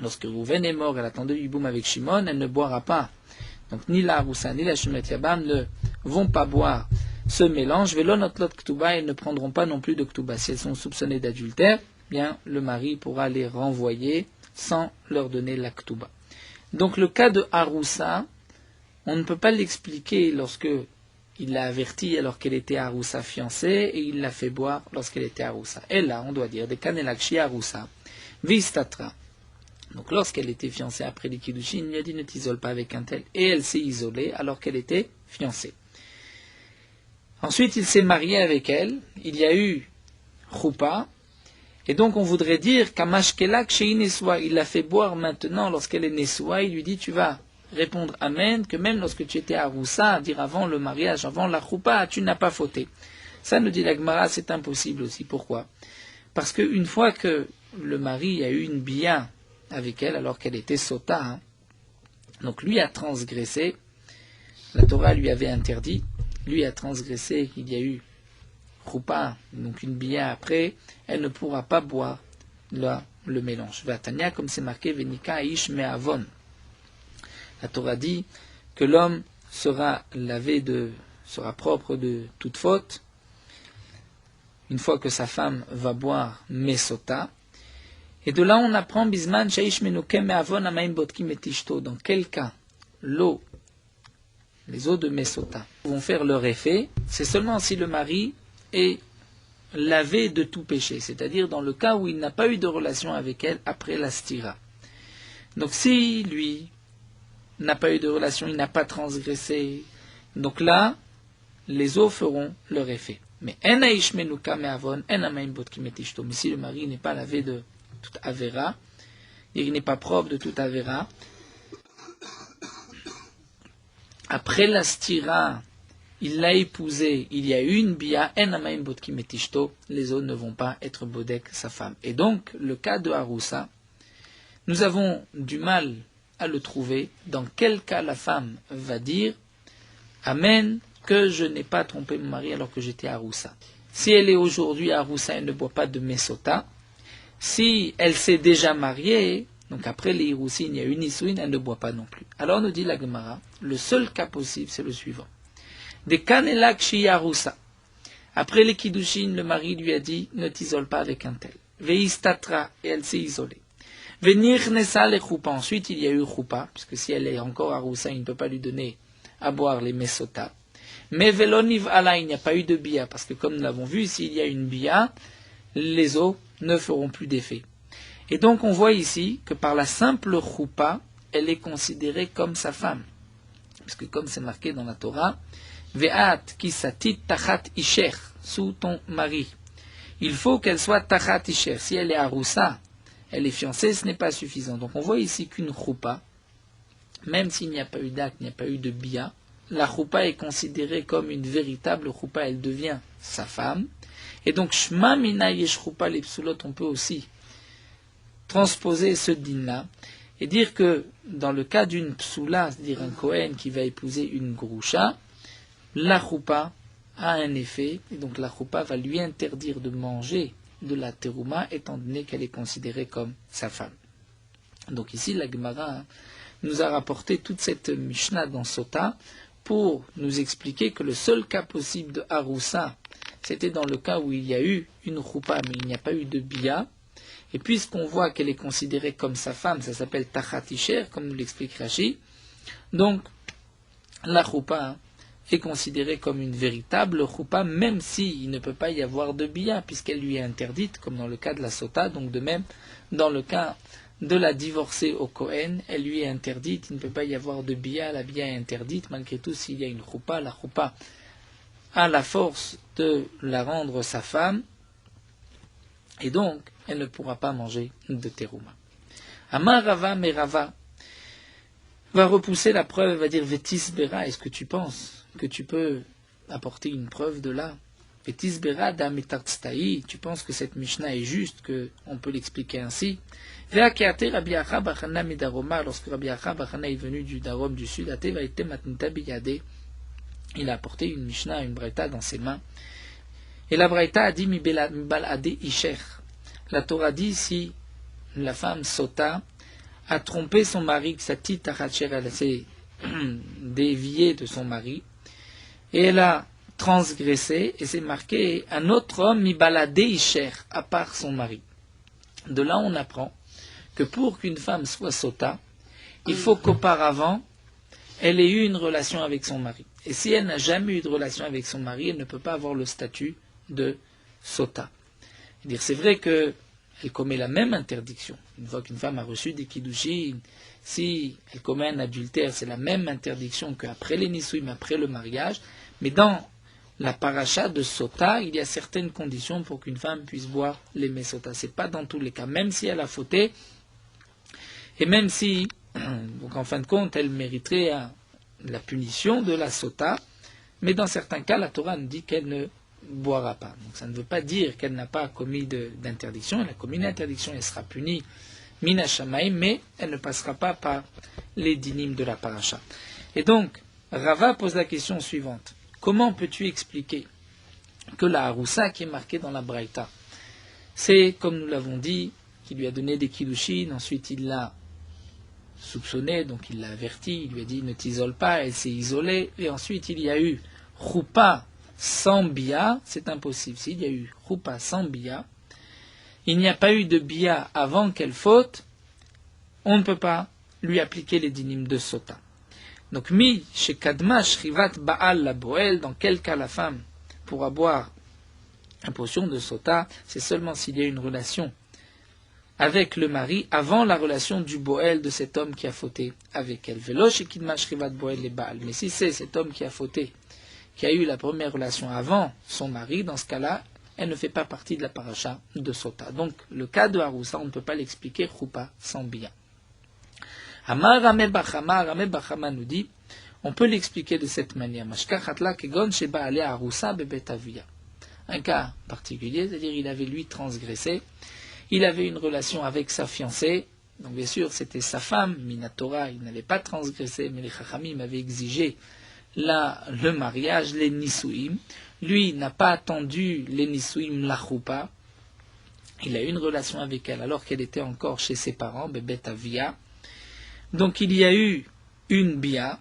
lorsque Rouven est mort, elle attendait le yiboum avec Shimon, elle ne boira pas. Donc ni la Arusa ni la Shemeretiabam ne vont pas boire ce mélange. Velonotlot ktuba, elles ne prendront pas non plus de ktuba. Si elles sont soupçonnées d'adultère, bien le mari pourra les renvoyer sans leur donner la ktuba. Donc le cas de Arusa, on ne peut pas l'expliquer lorsque il l'a avertie alors qu'elle était Arusa fiancée et il l'a fait boire lorsqu'elle était Arusa. Et là, on doit dire de kanelakshi Arusa vistatra. Donc lorsqu'elle était fiancée après les kiddushin, il lui a dit ne t'isole pas avec un tel. Et elle s'est isolée alors qu'elle était fiancée. Ensuite, il s'est marié avec elle. Il y a eu choupa. Et donc on voudrait dire qu'Amashkelak chez Ineswa, il l'a fait boire maintenant lorsqu'elle est Neswa. Il lui dit tu vas répondre Amen, que même lorsque tu étais à Roussa, dire avant le mariage, avant la choupa, tu n'as pas fauté. Ça nous dit la Gemara, c'est impossible aussi. Pourquoi? Parce qu'une fois que le mari a eu une bia avec elle, alors qu'elle était sota, donc lui a transgressé, la Torah lui avait interdit, lui a transgressé, il y a eu choupa, donc une bia après, elle ne pourra pas boire le mélange. Vatania, comme c'est marqué, Venika ish me'avon. La Torah dit que l'homme sera sera propre de toute faute une fois que sa femme va boire mesota. Et de là on apprend bisman shaish menukem me'avon amaim botkim et ishto. Dans quel cas les eaux de mesota vont faire leur effet, c'est seulement si le mari est lavé de tout péché, c'est-à-dire dans le cas où il n'a pas eu de relation avec elle après la stira. Donc si lui n'a pas eu de relation, il n'a pas transgressé, donc là, les eaux feront leur effet. Mais mais si le mari n'est pas lavé de toute avera, il n'est pas propre de toute avera, après la stira, il l'a épousée, il y a eu une bia, les eaux ne vont pas être bodek sa femme. Et donc, le cas de Haroussa, nous avons du mal à le trouver. Dans quel cas la femme va dire Amen, que je n'ai pas trompé mon mari alors que j'étais à Haroussa. Si elle est aujourd'hui à Haroussa, elle ne boit pas de mesota. Si elle s'est déjà mariée, donc après les Hiroussin, il y a une Isuin, elle ne boit pas non plus. Alors nous dit la Gemara, le seul cas possible, c'est le suivant. De kanelak shiyarusa. Après les kiddushin, le mari lui a dit ne t'isole pas avec un tel. Veistatra, et elle s'est isolée. Venir nessa le choupa. Ensuite, il y a eu choupa, puisque si elle est encore à Roussa, il ne peut pas lui donner à boire les mesota. Mais veloniv ala, il n'y a pas eu de bia, parce que comme nous l'avons vu, s'il y a une bia, les eaux ne feront plus d'effet. Et donc on voit ici que par la simple choupa, elle est considérée comme sa femme. Parce que comme c'est marqué dans la Torah, ve'at kisatit tachat isher, sous ton mari. Il faut qu'elle soit tachat isher. Si elle est à Roussa, elle est fiancée, ce n'est pas suffisant. Donc on voit ici qu'une choupa, même s'il n'y a pas eu d'acte, il n'y a pas eu de bia, la choupa est considérée comme une véritable choupa, elle devient sa femme. Et donc, shma mina yesh choupa les psoulot, on peut aussi transposer ce din-là et dire que dans le cas d'une psoula, c'est-à-dire un Kohen qui va épouser une groucha, la choupa a un effet, et donc la choupa va lui interdire de manger de la terouma, étant donné qu'elle est considérée comme sa femme. Donc ici, la Gemara nous a rapporté toute cette Mishnah dans Sota pour nous expliquer que le seul cas possible de Haroussa, c'était dans le cas où il y a eu une choupa, mais il n'y a pas eu de bia. Et puisqu'on voit qu'elle est considérée comme sa femme, ça s'appelle Tachatisher, comme nous l'explique Rashi. Donc, la choupa est considérée comme une véritable choupa, même s'il ne peut pas y avoir de bia, puisqu'elle lui est interdite, comme dans le cas de la Sota. Donc de même, dans le cas de la divorcée au Kohen, elle lui est interdite, il ne peut pas y avoir de bia, la bia est interdite, malgré tout s'il y a une choupa, la choupa a la force de la rendre sa femme, et donc elle ne pourra pas manger de terouma. Amar Rava, mais Rava va repousser la preuve, va dire Vetis Bera, est-ce que tu penses que tu peux apporter une preuve de là? Vetis Bera d'Amitartztaï, tu penses que cette Mishnah est juste, qu'on peut l'expliquer ainsi? Veakeate Rabbi Acha Bachana Midaroma, lorsque Rabbi Acha Bachana est venu du Darom du Sud, Ate va été Matnita Biyade, il a apporté une Mishnah, une Braïta dans ses mains. Et la Braïta a dit Mibal Ade Isher. La Torah dit si la femme Sota a trompé son mari, sa petite Tachacher, elle s'est déviée de son mari, et elle a transgressé, et c'est marqué un autre homme Mibal Ade Isher, à part son mari. De là on apprend que pour qu'une femme soit Sota, il faut qu'auparavant elle ait eu une relation avec son mari. Et si elle n'a jamais eu de relation avec son mari, elle ne peut pas avoir le statut de Sota. C'est vrai qu'elle commet la même interdiction. Une fois qu'une femme a reçu des kiddushin, si elle commet un adultère, c'est la même interdiction qu'après les nisuim, après le mariage. Mais dans la paracha de Sota, il y a certaines conditions pour qu'une femme puisse boire les mets Sota. Ce n'est pas dans tous les cas, même si elle a fauté, et même si, donc en fin de compte, elle mériterait la punition de la Sota, mais dans certains cas, la Torah nous dit qu'elle ne boira pas. Donc ça ne veut pas dire qu'elle n'a pas commis d'interdiction, elle a commis une interdiction, elle sera punie mina shamaim, mais elle ne passera pas par les dinim de la paracha. Et donc, Rava pose la question suivante. Comment peux-tu expliquer que la haroussa qui est marquée dans la Braïta, c'est, comme nous l'avons dit, qu'il lui a donné des kiddushin, ensuite il l'a soupçonné, donc il l'a averti, il lui a dit ne t'isole pas, elle s'est isolée, et ensuite il y a eu choupa sans bia, c'est impossible. S'il y a eu choupa sans bia, il n'y a pas eu de bia avant qu'elle faute, on ne peut pas lui appliquer les dinim de Sota. Donc, mi chez Kadma Shrivat Baal la Boel, dans quel cas la femme pourra boire la potion de Sota, c'est seulement s'il y a une relation avec le mari avant la relation du Boel de cet homme qui a fauté avec elle. Velo chez Kidma Shrivat Boel les Baal. Mais si c'est cet homme qui a fauté, qui a eu la première relation avant son mari, dans ce cas-là, elle ne fait pas partie de la paracha de Sota. Donc, le cas de Haroussa, on ne peut pas l'expliquer, choupa sans bia. Amar Rame Bachama nous dit, on peut l'expliquer de cette manière. Un cas particulier, c'est-à-dire il avait lui transgressé, il avait une relation avec sa fiancée, donc bien sûr c'était sa femme, Minatora, il n'avait pas transgressé, mais les Chachamim avaient exigé le mariage, les Nisuim. Lui n'a pas attendu les Nisuim la choupa, il a eu une relation avec elle alors qu'elle était encore chez ses parents, Bebet Avia. Donc il y a eu une bia,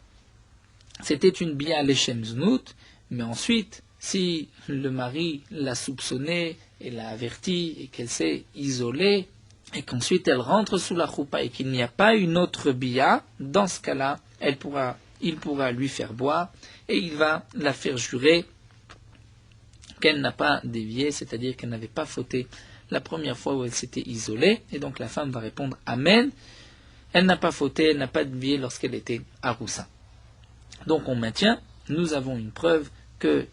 c'était une bia leshem znout, mais ensuite, si le mari l'a soupçonnée et l'a avertie et qu'elle s'est isolée, et qu'ensuite elle rentre sous la choupa et qu'il n'y a pas une autre bia, dans ce cas-là, il pourra lui faire boire et il va la faire jurer qu'elle n'a pas dévié, c'est-à-dire qu'elle n'avait pas fauté la première fois où elle s'était isolée, et donc la femme va répondre Amen. Elle n'a pas fauté, elle n'a pas dévié lorsqu'elle était haroussa. Donc on maintient, nous avons une preuve que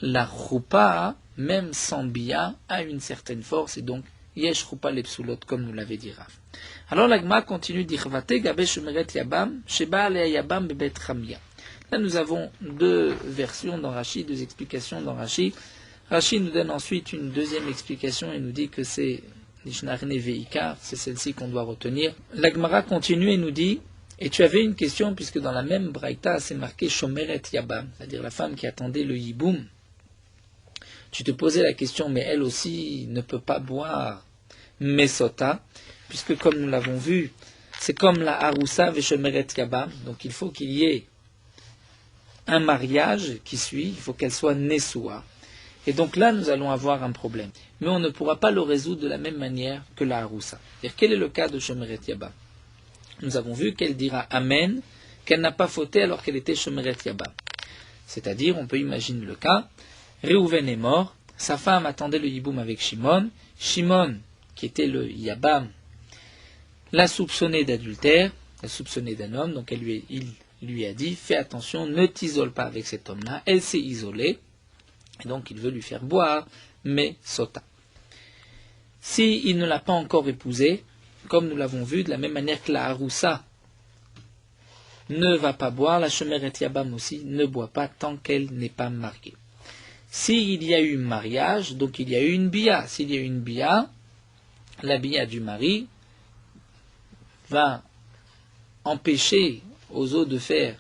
la choupa, même sans bia, a une certaine force, et donc yesh choupa lepsulot, comme nous l'avait dit Rav. Alors l'agma continue d'Ichvate gabe shemeret yabam, sheba alea yabam bebet chamia. Là nous avons deux versions dans Rashi, deux explications dans Rashi. Rashi nous donne ensuite une deuxième explication et nous dit que c'est Nishnarne Veikar, c'est celle-ci qu'on doit retenir. L'Agmara continue et nous dit, et tu avais une question puisque dans la même Braïta c'est marqué Shomeret Yabam, c'est-à-dire la femme qui attendait le Yiboum. Tu te posais la question, mais elle aussi ne peut pas boire Mesota, puisque comme nous l'avons vu, c'est comme la Haroussa Veshomeret Yabam, donc il faut qu'il y ait un mariage qui suit, il faut qu'elle soit Nessoua. Et donc là, nous allons avoir un problème. Mais on ne pourra pas le résoudre de la même manière que la Haroussa. C'est-à-dire, quel est le cas de Shomeret Yabam? Nous avons vu qu'elle dira Amen, qu'elle n'a pas fauté alors qu'elle était Shomeret Yabam. C'est-à-dire, on peut imaginer le cas, Réhouven est mort, sa femme attendait le Yiboum avec Shimon, Shimon, qui était le Yabam, l'a soupçonné d'adultère, l'a soupçonné d'un homme, donc il lui a dit, fais attention, ne t'isole pas avec cet homme-là, elle s'est isolée, et donc il veut lui faire boire, mais sota. S'il ne l'a pas encore épousée, comme nous l'avons vu, de la même manière que la Haroussa ne va pas boire, la Shomeret Yabam aussi ne boit pas tant qu'elle n'est pas mariée. S'il y a eu mariage, donc il y a eu une bia. S'il y a eu une bia, la bia du mari va empêcher aux autres de faire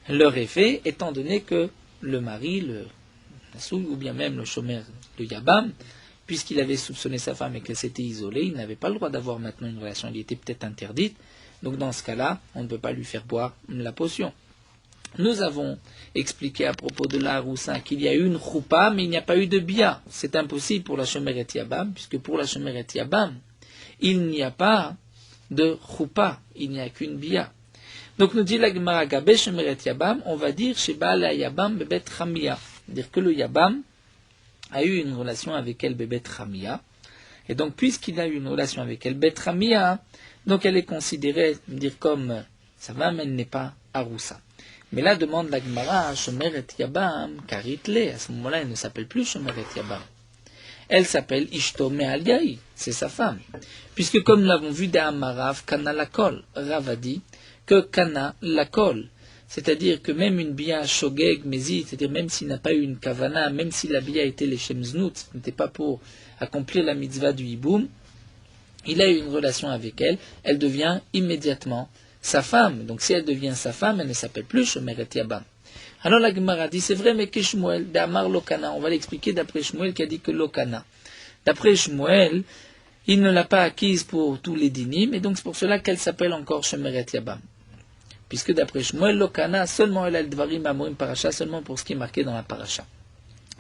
leur effet, étant donné que le mari, le Nassoui, ou bien même le Shomer, le Yabam, puisqu'il avait soupçonné sa femme et qu'elle s'était isolée, il n'avait pas le droit d'avoir maintenant une relation, il était peut-être interdite. Donc dans ce cas-là, on ne peut pas lui faire boire la potion. Nous avons expliqué à propos de la Haroussa qu'il y a eu une choupa, mais il n'y a pas eu de bia. C'est impossible pour la Shomeret Yabam, puisque pour la Shomeret Yabam, il n'y a pas de choupa, il n'y a qu'une bia. Donc nous dit la Gemara Gabé Shomeret Yabam, on va dire chez Baal Yabam Bebet Chamia. C'est-à-dire que le Yabam a eu une relation avec elle Bebet Chamia. Et donc puisqu'il a eu une relation avec elle Bet Chamia, donc elle est considérée dire comme sa femme, elle n'est pas Haroussa. Mais là demande la Gemara Shomeret Yabam Karitle. À ce moment-là, elle ne s'appelle plus Shomeret Yabam. Elle s'appelle Ishto Me'al-Yahi, c'est sa femme. Puisque comme nous l'avons vu d'Amarav Kana Lakol, Rav a dit que Kana Lakol, c'est-à-dire que même une bia shogeg mezit, c'est-à-dire même s'il n'a pas eu une kavana, même si la bia était les shemznut, ce n'était pas pour accomplir la mitzvah du hiboum, il a eu une relation avec elle, elle devient immédiatement sa femme. Donc si elle devient sa femme, elle ne s'appelle plus Shomeret Yabam. Alors la Gemara dit, c'est vrai, mais que Shmuel, d'Amar Lokana, on va l'expliquer d'après Shmuel qui a dit que Lokana. D'après Shmuel, il ne l'a pas acquise pour tous les dinim, et donc c'est pour cela qu'elle s'appelle encore Shomeret Yabam. Puisque d'après Shmuel, Lokana, seulement elle a le Dvarim Amorim Parasha, seulement pour ce qui est marqué dans la Parasha.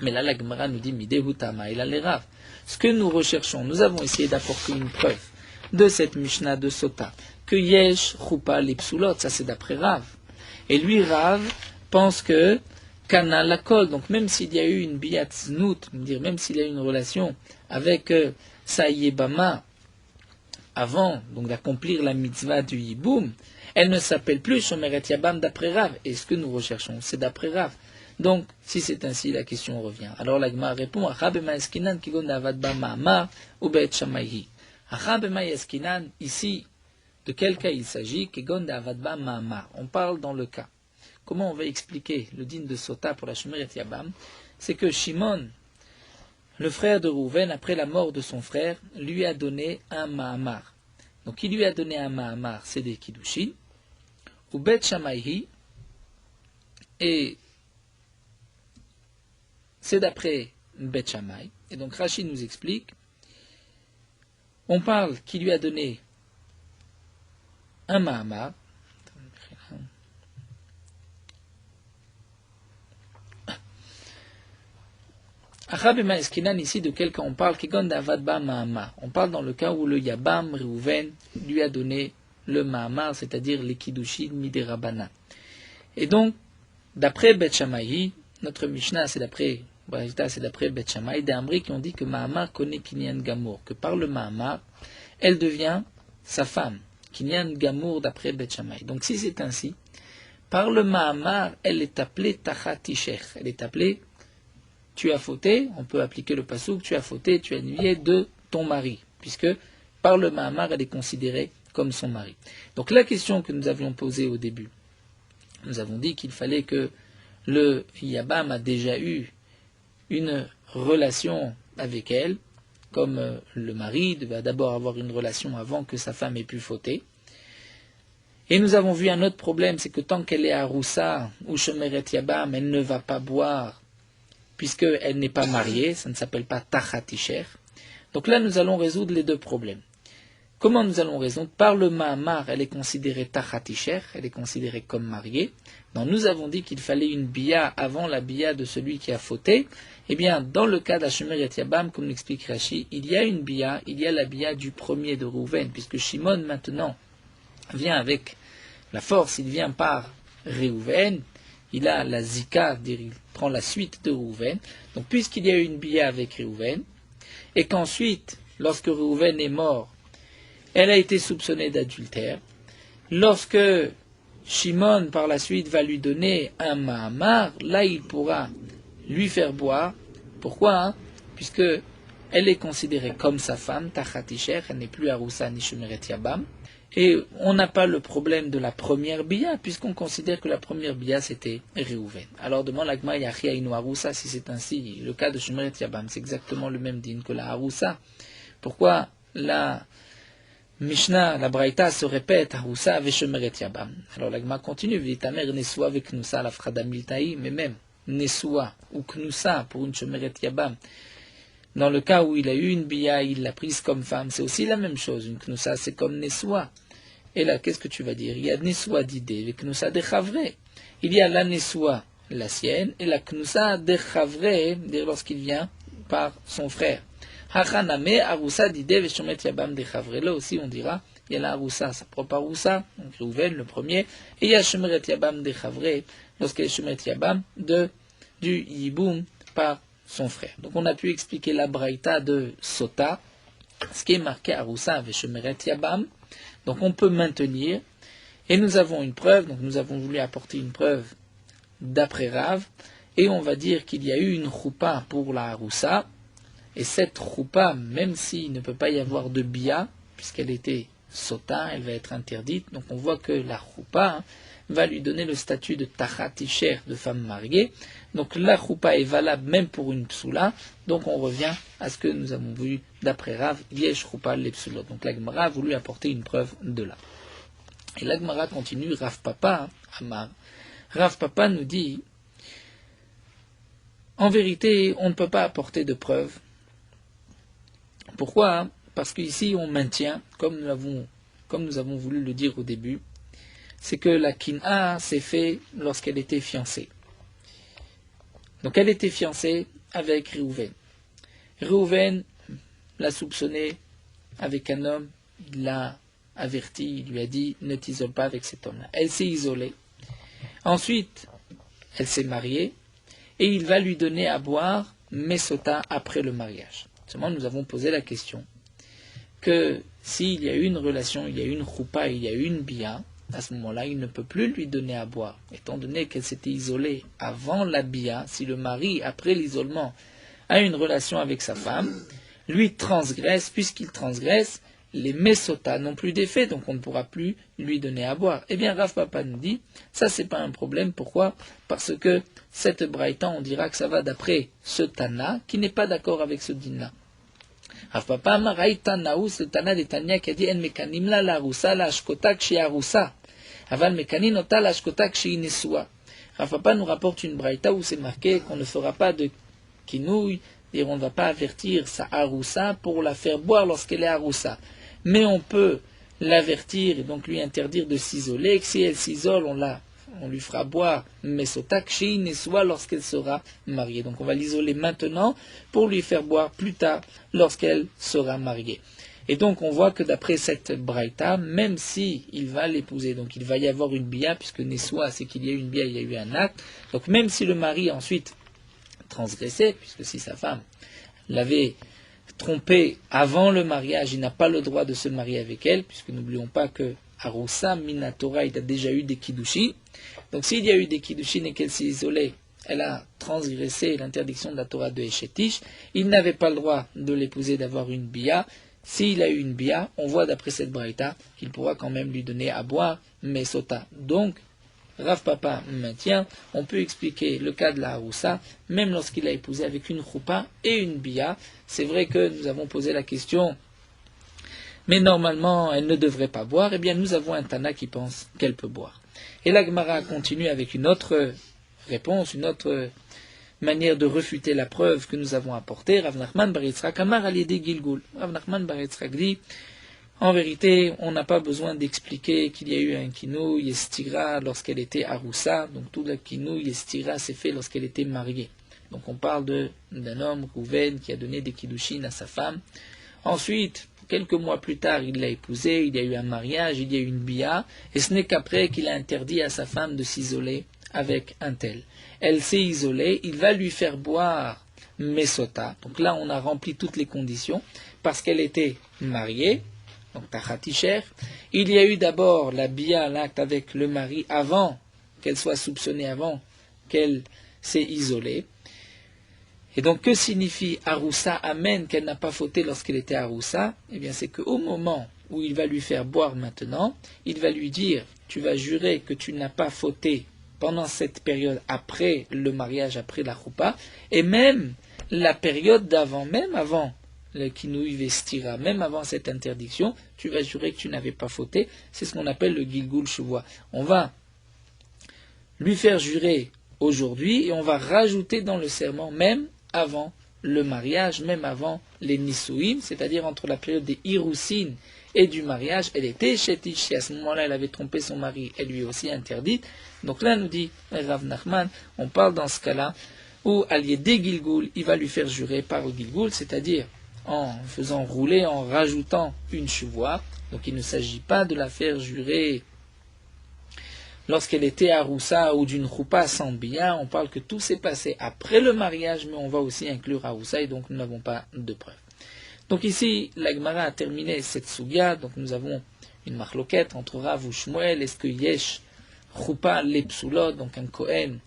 Mais là, la Gemara nous dit, Midehutama, il a les raves. Ce que nous recherchons, nous avons essayé d'apporter une preuve de cette Mishnah de Sota, que Yesh, Choupa, Lipsulot, ça c'est d'après Rav. Et lui, Rav, pense que Kana Lakol, donc même s'il y a eu une Biyat Znout, même s'il y a eu une relation avec Saïebama, avant donc d'accomplir la mitzvah du Yiboum, elle ne s'appelle plus Shomeret Yabam d'après Rav. Et ce que nous recherchons, c'est d'après Rav. Donc, si c'est ainsi, la question revient. Alors la Gemara répond, Achabema eskinan kigon avadba ma'amar ou be'et shamayhi. Achabema eskinan, ici, de quel cas il s'agit, kigon avadba ma'amar. On parle dans le cas. Comment on va expliquer le din de Sota pour la Shomeret Yabam? C'est que Shimon, le frère de Rouven, après la mort de son frère, lui a donné un ma'amar. Donc il lui a donné un ma'amar, c'est des kiddushin, ou be'et shamayhi, et c'est d'après Beth Shammai. Et donc Rashi nous explique, on parle qu'il lui a donné un Mahamar. Achabema Eskinan, ici, de quel cas on parle? On parle dans le cas où le Yabam, Reuven, lui a donné le Mahamar, c'est-à-dire les Kiddushin Miderabana. Et donc, d'après Beth Shammai, notre Mishnah, c'est d'après Beth Shammai, des Amri qui ont dit que Mahamar connaît Kinyan Gamour, que par le Mahamar, elle devient sa femme. Kinyan Gamour d'après Beth Shammai. Donc si c'est ainsi, par le Mahamar, elle est appelée Tachat Isher. Elle est appelée tu as fauté, on peut appliquer le pasouk, tu as fauté, tu as nué de ton mari, puisque par le Mahamar, elle est considérée comme son mari. Donc la question que nous avions posée au début, nous avons dit qu'il fallait que le Yabam a déjà eu une relation avec elle, comme le mari devait d'abord avoir une relation avant que sa femme ait pu fauter. Et nous avons vu un autre problème, c'est que tant qu'elle est à Roussa ou Shomeret Yabam, elle ne va pas boire puisqu'elle n'est pas mariée, ça ne s'appelle pas Tachat Isher. Donc là, nous allons résoudre les deux problèmes. Comment nous allons résoudre? Par le Mahamar, elle est considérée Tachat Isher, elle est considérée comme mariée. Donc nous avons dit qu'il fallait une bia avant la bia de celui qui a fauté. Eh bien, dans le cas d'Ashemer et Yabam, comme l'explique Rashi, il y a une bia, il y a la bia du premier de Rouven, puisque Shimon maintenant vient avec la force, il vient par Réhouven, il a la zika, il prend la suite de Réhouven. Donc puisqu'il y a eu une bia avec Réhouven, et qu'ensuite, lorsque Réhouven est mort, elle a été soupçonnée d'adultère. Lorsque Shimon, par la suite, va lui donner un Mahamar, là, il pourra lui faire boire. Pourquoi? Puisque elle est considérée comme sa femme, Tachat Isher, elle n'est plus Aroussa ni Shomeret Yabam. Et on n'a pas le problème de la première bia, puisqu'on considère que la première bia, c'était Réhouven. Alors demande l'Agma Yachia Inu Aroussa, si c'est ainsi, le cas de Shomeret Yabam, c'est exactement le même din que la Aroussa. Pourquoi la Mishnah, la Braïta se répète, Aroussa Veshomeret Yabam. Alors l'Agma continue, dit ta mère Nesua avec Knusa, la Frada Miltaï, mais même Nesua ou Knusa pour une Shomeret Yabam. Dans le cas où il a eu une bia, il l'a prise comme femme, c'est aussi la même chose. Une Knusa, c'est comme Nesua. Et là, qu'est-ce que tu vas dire? Il y a Nesua d'idée, et Knusa de Chavre. Il y a la Nesua, la sienne, et la Knusa de Chavre, lorsqu'il vient par son frère. Hachaname, Aroussa d'idée, Veshomet Yabam de Chavre. Là aussi, on dira, il y a la Aroussa, sa propre Aroussa, donc Rouven, le premier, et il y a Shomeret Yabam de Chavre, lorsqu'elle est Shomeret Yabam du Yiboum par son frère. Donc on a pu expliquer la braïta de Sota, ce qui est marqué Aroussa Veshomeret Yabam. Donc on peut maintenir, et nous avons une preuve, donc nous avons voulu apporter une preuve d'après Rav, et on va dire qu'il y a eu une choupa pour la Aroussa, et cette choupa, même s'il ne peut pas y avoir de bia, puisqu'elle était Sota, elle va être interdite, donc on voit que la choupa va lui donner le statut de Tachat Isher, de femme mariée. Donc la choupa est valable même pour une psoula. Donc on revient à ce que nous avons vu d'après Rav, Yesh choupa les psoulot. Donc la Gemara a voulu apporter une preuve de là. Et la Gemara continue, Rav Papa, Amar. Rav Papa nous dit, en vérité, on ne peut pas apporter de preuve. Pourquoi? Parce qu'ici on maintient, comme nous avons voulu le dire au début, c'est que la kin'a s'est fait lorsqu'elle était fiancée. Donc elle était fiancée avec Réhouven. Réhouven l'a soupçonnée avec un homme, il l'a averti, il lui a dit ne t'isole pas avec cet homme-là. Elle s'est isolée. Ensuite, elle s'est mariée et il va lui donner à boire Mesota après le mariage. Seulement nous avons posé la question que s'il y a eu une relation, il y a eu une choupa, il y a eu une bia, à ce moment-là, il ne peut plus lui donner à boire. Étant donné qu'elle s'était isolée avant la bia, si le mari, après l'isolement, a une relation avec sa femme, lui transgresse, puisqu'il transgresse, les mesota n'ont plus d'effet, donc on ne pourra plus lui donner à boire. Eh bien, Rav Papa nous dit, ça c'est pas un problème. Pourquoi? Parce que cette braïta, on dira que ça va d'après ce Tana, qui n'est pas d'accord avec ce din-là. Rav Papa Maraï Tanaou, c'est le Tana des Tania qui a dit En mekanim la larousa la ashkota kshi arousa. Aval mekanin ota la ashkota kshi inesua. Rav Papa nous rapporte une braïta où c'est marqué qu'on ne fera pas de kinouille, et on ne va pas avertir sa arousa pour la faire boire lorsqu'elle est arousa. Mais on peut l'avertir et donc lui interdire de s'isoler, et que si elle s'isole, on lui fera boire mesota kshi inesua lorsqu'elle sera mariée. Donc on va l'isoler maintenant pour lui faire boire plus tard lorsqu'elle sera mariée. Et donc on voit que d'après cette braïta, même si il va l'épouser, donc il va y avoir une bia, puisque nesua c'est qu'il y a eu une bia, il y a eu un acte, donc même si le mari ensuite transgressait, puisque si sa femme l'avait trompé avant le mariage, il n'a pas le droit de se marier avec elle, puisque n'oublions pas que Aroussa Minatora, il a déjà eu des kiddushin. Donc s'il y a eu des kiddushin et qu'elle s'est isolée, elle a transgressé l'interdiction de la Torah de Eshetish, il n'avait pas le droit de l'épouser, d'avoir une bia. S'il a eu une bia, on voit d'après cette braïta qu'il pourra quand même lui donner à boire mesota. Donc, Rav Papa maintient, on peut expliquer le cas de la Haroussa, même lorsqu'il a épousé avec une choupa et une bia. C'est vrai que nous avons posé la question, mais normalement elle ne devrait pas boire. Eh bien nous avons un Tana qui pense qu'elle peut boire. Et la Gemara continue avec une autre réponse, une autre manière de refuter la preuve que nous avons apportée. Rav Nachman bar Yitzhak Amar al Yedei Gilgul. Rav Nachman bar Yitzhak dit, en vérité, on n'a pas besoin d'expliquer qu'il y a eu un kinou Yestira lorsqu'elle était Aroussa. Donc tout le kinou Yestira s'est fait lorsqu'elle était mariée. Donc on parle d'un homme, Rouven, qui a donné des kiddushin à sa femme. Ensuite, quelques mois plus tard, il l'a épousée, il y a eu un mariage, il y a eu une bia, et ce n'est qu'après qu'il a interdit à sa femme de s'isoler avec un tel. Elle s'est isolée, il va lui faire boire Mesota. Donc là, on a rempli toutes les conditions, parce qu'elle était mariée, donc Tachatisher. Il y a eu d'abord la bia, l'acte avec le mari, avant qu'elle soit soupçonnée, avant qu'elle s'est isolée. Et donc, que signifie Aroussa Amen, qu'elle n'a pas fauté lorsqu'elle était Aroussa? Eh bien, c'est qu'au moment où il va lui faire boire maintenant, il va lui dire, tu vas jurer que tu n'as pas fauté pendant cette période après le mariage, après la choupa, et même la période d'avant, même avant le kinouï vestira, même avant cette interdiction, tu vas jurer que tu n'avais pas fauté. C'est ce qu'on appelle le Gilgul Shuvah. On va lui faire jurer aujourd'hui et on va rajouter dans le serment même avant le mariage, même avant les Nisouim, c'est-à-dire entre la période des Hiroussines et du mariage, elle était chétiche, à ce moment-là elle avait trompé son mari, elle lui est aussi interdite. Donc là nous dit Rav Nachman, on parle dans ce cas-là, où allié des Gilgul, il va lui faire jurer par le Gilgul, c'est-à-dire en faisant rouler, en rajoutant une chevoie. Donc il ne s'agit pas de la faire jurer lorsqu'elle était à Roussa ou d'une choupa sans bia. On parle que tout s'est passé après le mariage, mais on va aussi inclure Aroussa, et donc nous n'avons pas de preuve. Donc ici, la Gemara a terminé cette sugia, donc nous avons une marloquette entre Rav ou Shmuel. Est-ce que Yesh choupa lepsulot, donc un Kohen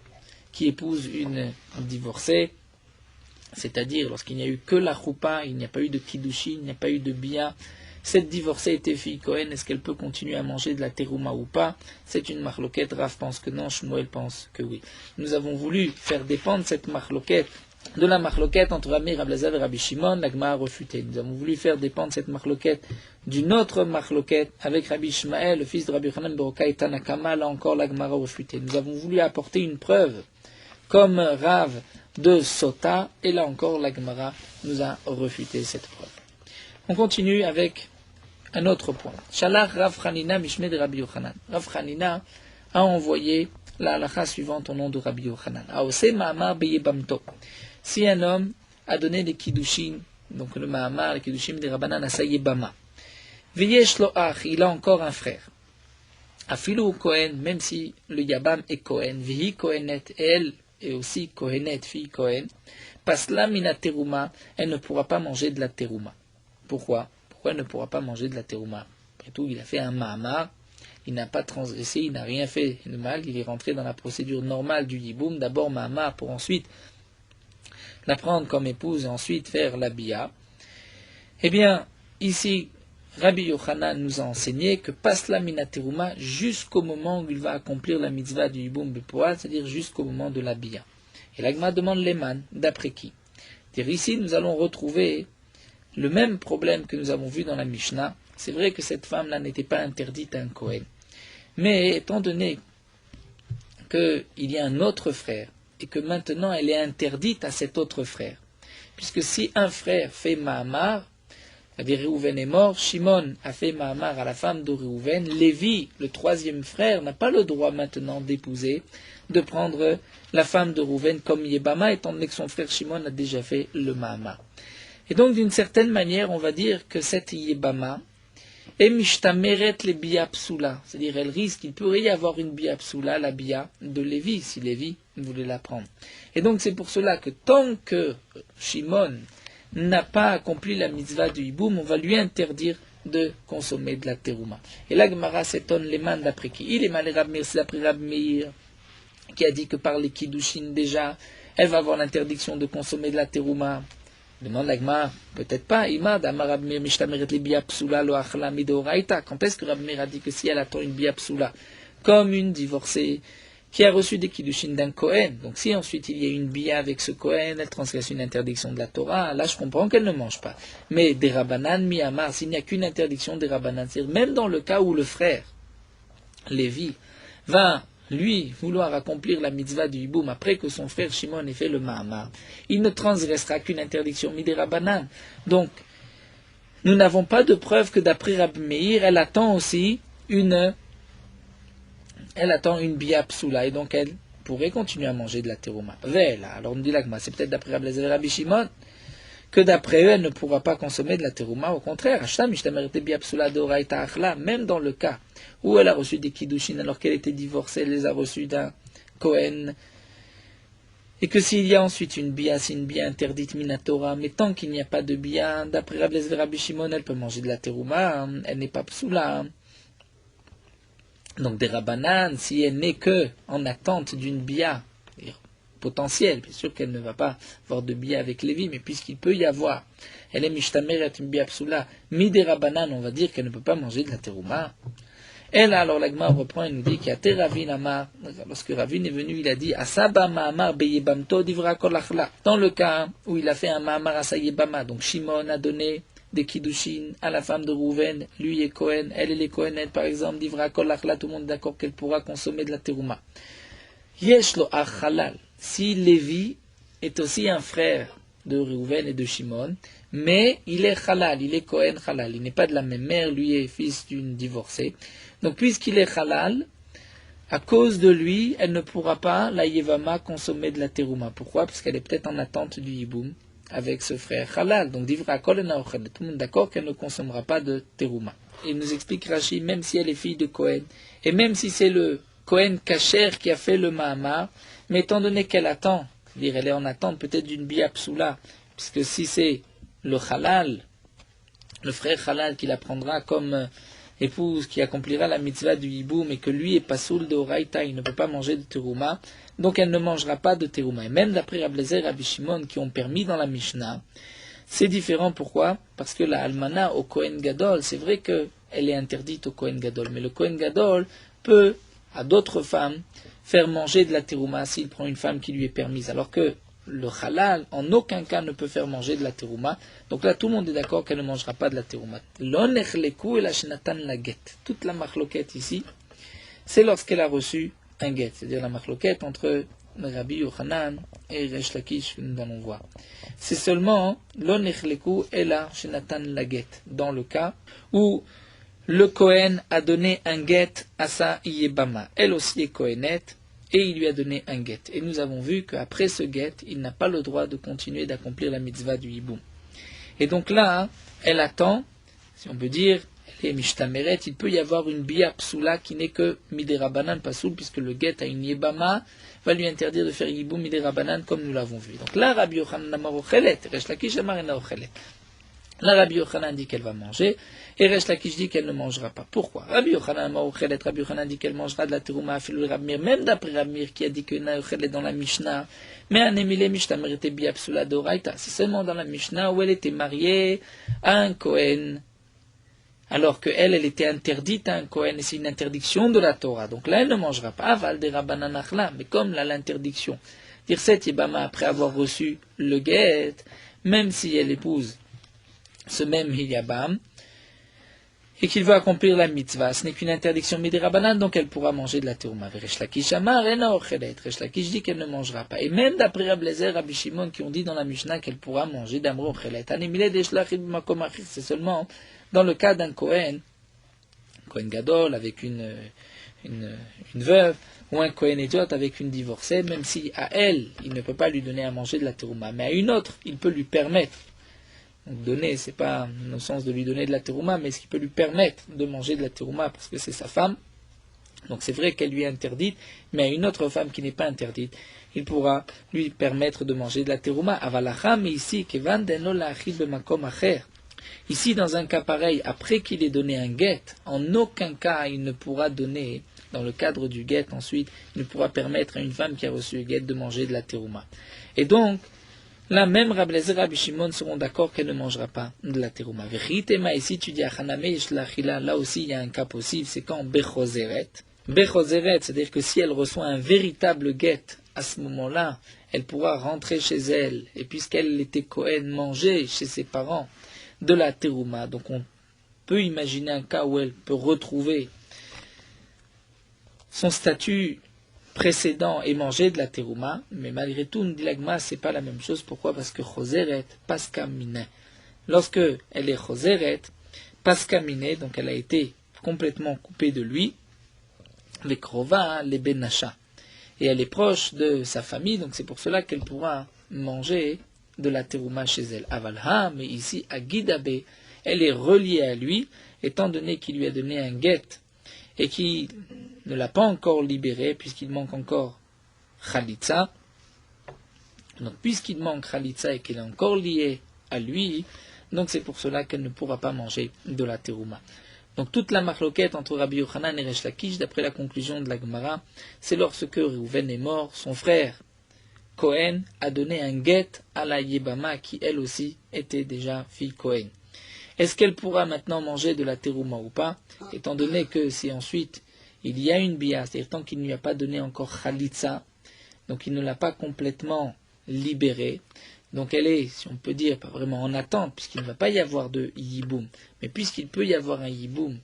qui épouse une divorcée, c'est-à-dire lorsqu'il n'y a eu que la choupa, il n'y a pas eu de kiddushin, il n'y a pas eu de bia, cette divorcée était fille Cohen, est-ce qu'elle peut continuer à manger de la terouma ou pas? C'est une marloquette. Rav pense que non, Shmuel pense que oui. Nous avons voulu faire dépendre cette marloquette de la marloquette entre Rabbi Rablazav et Rabbi Shimon. La Gemara a refuté. Nous avons voulu faire dépendre cette marloquette d'une autre marloquette avec Rabbi Ishmael, le fils de Rabbi Hanan Berokai Tanakama. Là encore, la Gemara a refuté. Nous avons voulu apporter une preuve comme Rav de Sota, et là encore, la Gemara nous a refuté cette preuve. On continue avec un autre point. Shalach Rav Chanina Mishme de Rabbi Yochanan. Rav Chanina a envoyé la halakha suivante au nom de Rabbi Yochanan. Aose Ma'amar Beyebamto. Si un homme a donné des kiddushin, donc le Ma'amar, les kiddushin des Rabbanan à sa yebama, Veyesh lo ach, il a encore un frère. Afilu Kohen, même si le yabam est Kohen, Vihi Kohenet, et elle est aussi Kohenet, fille Kohen, Pasla mina teruma, elle ne pourra pas manger de la teruma. Pourquoi elle ne pourra pas manger de la terouma? Après tout, il a fait un ma'amar, il n'a pas transgressé, il n'a rien fait de mal, il est rentré dans la procédure normale du yiboum, d'abord ma'amar pour ensuite la prendre comme épouse et ensuite faire la bia. Eh bien, ici, Rabbi Yochanan nous a enseigné que pasla mina terouma jusqu'au moment où il va accomplir la mitzvah du yiboum bepoal, c'est-à-dire jusqu'au moment de la bia. Et l'agma demande l'éman, d'après qui? C'est-à-dire ici, nous allons retrouver le même problème que nous avons vu dans la Mishnah. C'est vrai que cette femme-là n'était pas interdite à un Kohen. Mais étant donné qu'il y a un autre frère, et que maintenant elle est interdite à cet autre frère, puisque si un frère fait Mahamar, c'est-à-dire Réhouven est mort, Shimon a fait Mahamar à la femme de Réhouven, Lévi, le troisième frère, n'a pas le droit maintenant d'épouser, de prendre la femme de Réhouven comme Yébama, étant donné que son frère Shimon a déjà fait le Mahamar. Et donc, d'une certaine manière, on va dire que cette Yébama est mishtameret le bia psula. C'est-à-dire, elle risque, il pourrait y avoir une bia psula, la bia de Lévi, si Lévi voulait la prendre. Et donc, c'est pour cela que tant que Shimon n'a pas accompli la mitzvah du hiboum, on va lui interdire de consommer de la terouma. Et là, Gemara s'étonne les mains d'après qui? Il est mal Rab Meir, c'est d'après Rab Meir, qui a dit que par les kiddushin déjà, elle va avoir l'interdiction de consommer de la terouma. Demande l'agma, peut-être pas. Imad, Amar Rab Meir, mishtameret li bia psula lo achla midoraita. Quand est-ce que Rab Meir a dit que si elle attend une bia psula, comme une divorcée qui a reçu des kiddushin d'un Kohen, donc si ensuite il y a une bia avec ce Kohen, elle transgresse une interdiction de la Torah, là je comprends qu'elle ne mange pas. Mais des Rabbanan mi Amar, s'il n'y a qu'une interdiction des Rabbanan, c'est-à-dire même dans le cas où le frère, Lévi, va lui, vouloir accomplir la mitzvah du hiboum après que son frère Shimon ait fait le Mahamar, il ne transgressera qu'une interdiction midirabanan. Donc, nous n'avons pas de preuve que d'après Rabbi Meir, elle attend une bia psoula, et donc elle pourrait continuer à manger de la terouma. Vela, alors on dit là, c'est peut-être d'après Rabbi Shimon, que d'après eux, elle ne pourra pas consommer de la terouma. Au contraire, même dans le cas où elle a reçu des kiddushin alors qu'elle était divorcée, elle les a reçus d'un Kohen, et que s'il y a ensuite une bia, c'est une bia interdite minatora, mais tant qu'il n'y a pas de bia, d'après Rabbi Shimon, elle peut manger de la terouma, elle n'est pas psoula. Donc des rabanan, si elle n'est que en attente d'une bia potentielle, bien sûr qu'elle ne va pas avoir de bia avec Lévi, mais puisqu'il peut y avoir, elle est mishtameret une bia psoula, des rabanan, on va dire qu'elle ne peut pas manger de la terouma. Elle, alors l'agma reprend et nous dit qu'il y a Teravin Amar, lorsque Ravin est venu, il a dit Asaba Mahamar Beyebamto Divra Kolachla. Dans le cas où il a fait un Mahamar à Sayebama, donc Shimon a donné des kiddushin à la femme de Rouven, lui est Cohen, elle est Cohenet par exemple, Divra Kolachla, tout le monde est d'accord qu'elle pourra consommer de la terouma. Yeshlo Achalal, si Lévi est aussi un frère de Rouven et de Shimon, mais il est halal, il est Cohen halal, il n'est pas de la même mère, lui est fils d'une divorcée. Donc puisqu'il est halal, à cause de lui, elle ne pourra pas, la Yevama, consommer de la terouma. Pourquoi? Parce qu'elle est peut-être en attente du hiboum avec ce frère halal. Donc divra kol na ochel, tout le monde d'accord qu'elle ne consommera pas de terouma. Il nous explique Rashi, même si elle est fille de Cohen, et même si c'est le Cohen Kacher qui a fait le Mahamar, mais étant donné qu'elle attend, c'est-à-dire elle est en attente peut-être d'une bia psoula, puisque si c'est le halal, le frère halal qui la prendra comme épouse, qui accomplira la mitzvah du hiboum, et que lui est pasoul de oraita, il ne peut pas manger de terouma, donc elle ne mangera pas de terouma. Et même d'après Rabbi Lezer et Rabbi Shimon qui ont permis dans la Mishnah, c'est différent. Pourquoi? Parce que la almana au Kohen Gadol, c'est vrai qu'elle est interdite au Kohen Gadol, mais le Kohen Gadol peut, à d'autres femmes, faire manger de la terouma s'il prend une femme qui lui est permise, alors que le halal, en aucun cas, ne peut faire manger de la terouma. Donc là, tout le monde est d'accord qu'elle ne mangera pas de la terouma. L'onechleku et la shenatan la get. Toute la machloquette ici, c'est lorsqu'elle a reçu un get. C'est-à-dire la machloquette entre Rabbi Yochanan et Resh Lakish que nous allons voir. C'est seulement l'onechleku et la shenatan la get. Dans le cas où le Kohen a donné un get à sa Yebama. Elle aussi est Kohenette, et il lui a donné un get. Et nous avons vu qu'après ce get, il n'a pas le droit de continuer d'accomplir la mitzvah du hiboum. Et donc là, elle attend, si on peut dire, elle est mishtameret, il peut y avoir une bia psoula qui n'est que miderabanan pasoul, puisque le get a une yebama, va lui interdire de faire hiboum miderabanan comme nous l'avons vu. Donc là, Rabbi Yochanan amar ochelet, Resh Lakish amar ena ochelet. Là, Rabbi Yochanan dit qu'elle va manger, et Resh Lakish dit qu'elle ne mangera pas. Pourquoi? Rabbi Yochanan dit qu'elle mangera de la terouma, même d'après Rabbi Meir qui a dit que Naochelet dans la Mishnah, mais un émilé Mishtamer était biapsula d'Oraita. C'est seulement dans la Mishnah où elle était mariée à un Kohen, alors qu'elle, elle était interdite à un Kohen, et c'est une interdiction de la Torah. Donc là, elle ne mangera pas. Aval de Rabbanan Achla, mais comme là, l'interdiction. Dire cette Yebama après avoir reçu le guet, même si elle épouse ce même Hilyabam, et qu'il veut accomplir la mitzvah, ce n'est qu'une interdiction midirabanan, donc elle pourra manger de la terouma. Resh Lakish amar ena ochelet. Resh Lakish dit qu'elle ne mangera pas. Et même d'après Rabbi Lezer, Rabbi Shimon qui ont dit dans la Mishnah qu'elle pourra manger d'amro ochelet. C'est seulement dans le cas d'un Kohen Gadol avec une veuve, ou un Kohen Ediot avec une divorcée, même si à elle, il ne peut pas lui donner à manger de la terouma, mais à une autre, il peut lui permettre. Donc donner, c'est pas dans le sens de lui donner de la terouma, mais ce qui peut lui permettre de manger de la terouma parce que c'est sa femme. Donc c'est vrai qu'elle lui est interdite, mais à une autre femme qui n'est pas interdite, il pourra lui permettre de manger de la terouma. Avalacham, mais ici, kevan deno la'achid b'makom acher. Ici, dans un cas pareil, après qu'il ait donné un guet, en aucun cas il ne pourra donner, dans le cadre du guet ensuite, il ne pourra permettre à une femme qui a reçu le guet de manger de la terouma. Et donc, là, même Rabbi Lezer et Rabbi Shimon seront d'accord qu'elle ne mangera pas de la terouma. Vechitema, ici tu dis Achaname Yishlachila, là aussi il y a un cas possible, c'est quand Bechoseret. Bechoseret, c'est-à-dire que si elle reçoit un véritable guet, à ce moment-là, elle pourra rentrer chez elle, et puisqu'elle était Kohen, manger chez ses parents de la terouma. Donc on peut imaginer un cas où elle peut retrouver son statut précédent et manger de la terouma, mais malgré tout, nous dit la Gemara, c'est pas la même chose. Pourquoi? Parce que choseret, paska mineh. Lorsque elle est choseret, paska mineh, donc elle a été complètement coupée de lui, les krova, les benasha. Et elle est proche de sa famille, donc c'est pour cela qu'elle pourra manger de la terouma chez elle. Avalha, mais ici, à Gidabe, elle est reliée à lui, étant donné qu'il lui a donné un guet et qu'il ne l'a pas encore libérée, puisqu'il manque encore Khalitsa. Donc, puisqu'il manque Khalitsa et qu'il est encore lié à lui, donc c'est pour cela qu'elle ne pourra pas manger de la terouma. Donc, toute la marloquette entre Rabbi Yochanan et Resh Lakish, d'après la conclusion de la Gemara, c'est lorsque Reuven est mort, son frère Cohen a donné un guet à la Yébama, qui elle aussi était déjà fille Cohen. Est-ce qu'elle pourra maintenant manger de la terouma ou pas, étant donné que si ensuite il y a une bia, c'est-à-dire tant qu'il ne lui a pas donné encore khalitsa, donc il ne l'a pas complètement libérée, donc elle est, si on peut dire, pas vraiment en attente, puisqu'il ne va pas y avoir de yiboum, mais puisqu'il peut y avoir un yiboum,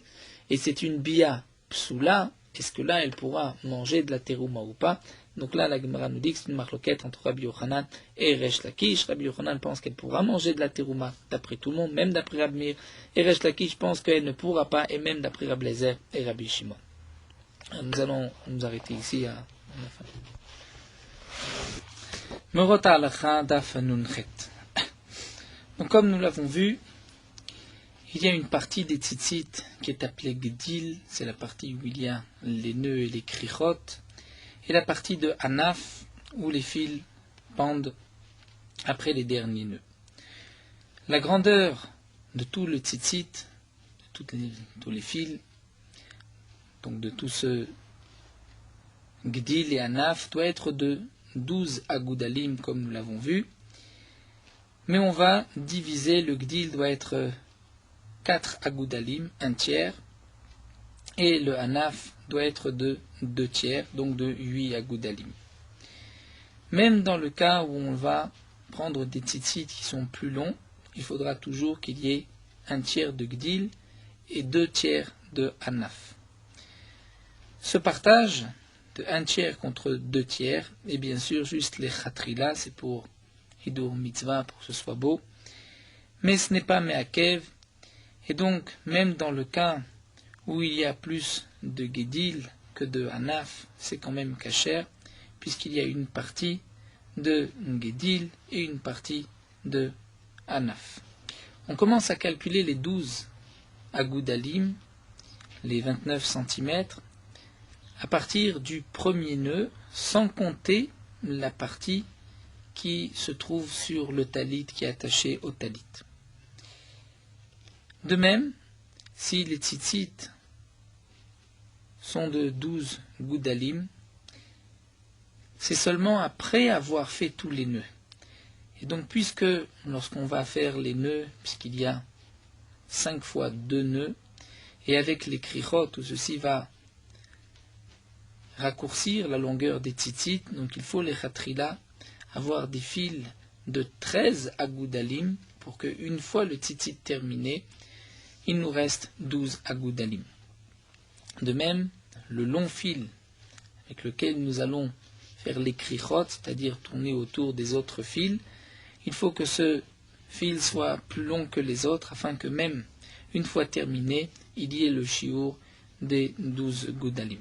et c'est une bia psoula, est-ce que là elle pourra manger de la terouma ou pas? Donc là, la Gemara nous dit que c'est une marloquette entre Rabbi Yochanan et Resh Lakish. Rabbi Yochanan pense qu'elle pourra manger de la terouma d'après tout le monde, même d'après Rabbi Meir. Et Resh Lakish pense qu'elle ne pourra pas, et même d'après Rabbi Lezer et Rabbi Shimon. Nous allons nous arrêter ici à la fin. Merota alacha daf nunchet. Donc comme nous l'avons vu, il y a une partie des tzitzit qui est appelée Gdil, c'est la partie où il y a les nœuds et les krichot, et la partie de Anaf, où les fils pendent après les derniers nœuds. La grandeur de tout le tzitzit, de tous les fils, donc de tout ce Gdil et Anaf, doit être de 12 agoudalim, comme nous l'avons vu. Mais on va diviser, le Gdil doit être 4 agoudalim, un tiers, et le Anaf doit être de 2 tiers, donc de 8 agoudalim. Même dans le cas où on va prendre des tzitzit qui sont plus longs, il faudra toujours qu'il y ait un tiers de Gdil et 2 tiers de Anaf. Ce partage de 1 tiers contre 2 tiers est bien sûr juste les chatrila, c'est pour Hidur Mitzvah, pour que ce soit beau, mais ce n'est pas Meakev, et donc même dans le cas où il y a plus de Gdil que de Anaf, c'est quand même kasher, puisqu'il y a une partie de Gdil et une partie de Anaf. On commence à calculer les 12 agoudalim, les 29 cm, à partir du premier nœud, sans compter la partie qui se trouve sur le talit, qui est attaché au talit. De même, si les tzitzit sont de 12 goudalim, c'est seulement après avoir fait tous les nœuds. Et donc, puisque lorsqu'on va faire les nœuds, puisqu'il y a 5 fois 2 nœuds, et avec les krichot, où ceci va raccourcir la longueur des tzitzit, donc il faut les chatrila avoir des fils de 13 agoudalim, pour qu'une fois le tzitzit terminé, il nous reste 12 agoudalim. De même, le long fil avec lequel nous allons faire les krichot, c'est-à-dire tourner autour des autres fils, il faut que ce fil soit plus long que les autres, afin que même une fois terminé, il y ait le shiur des 12 goudalim.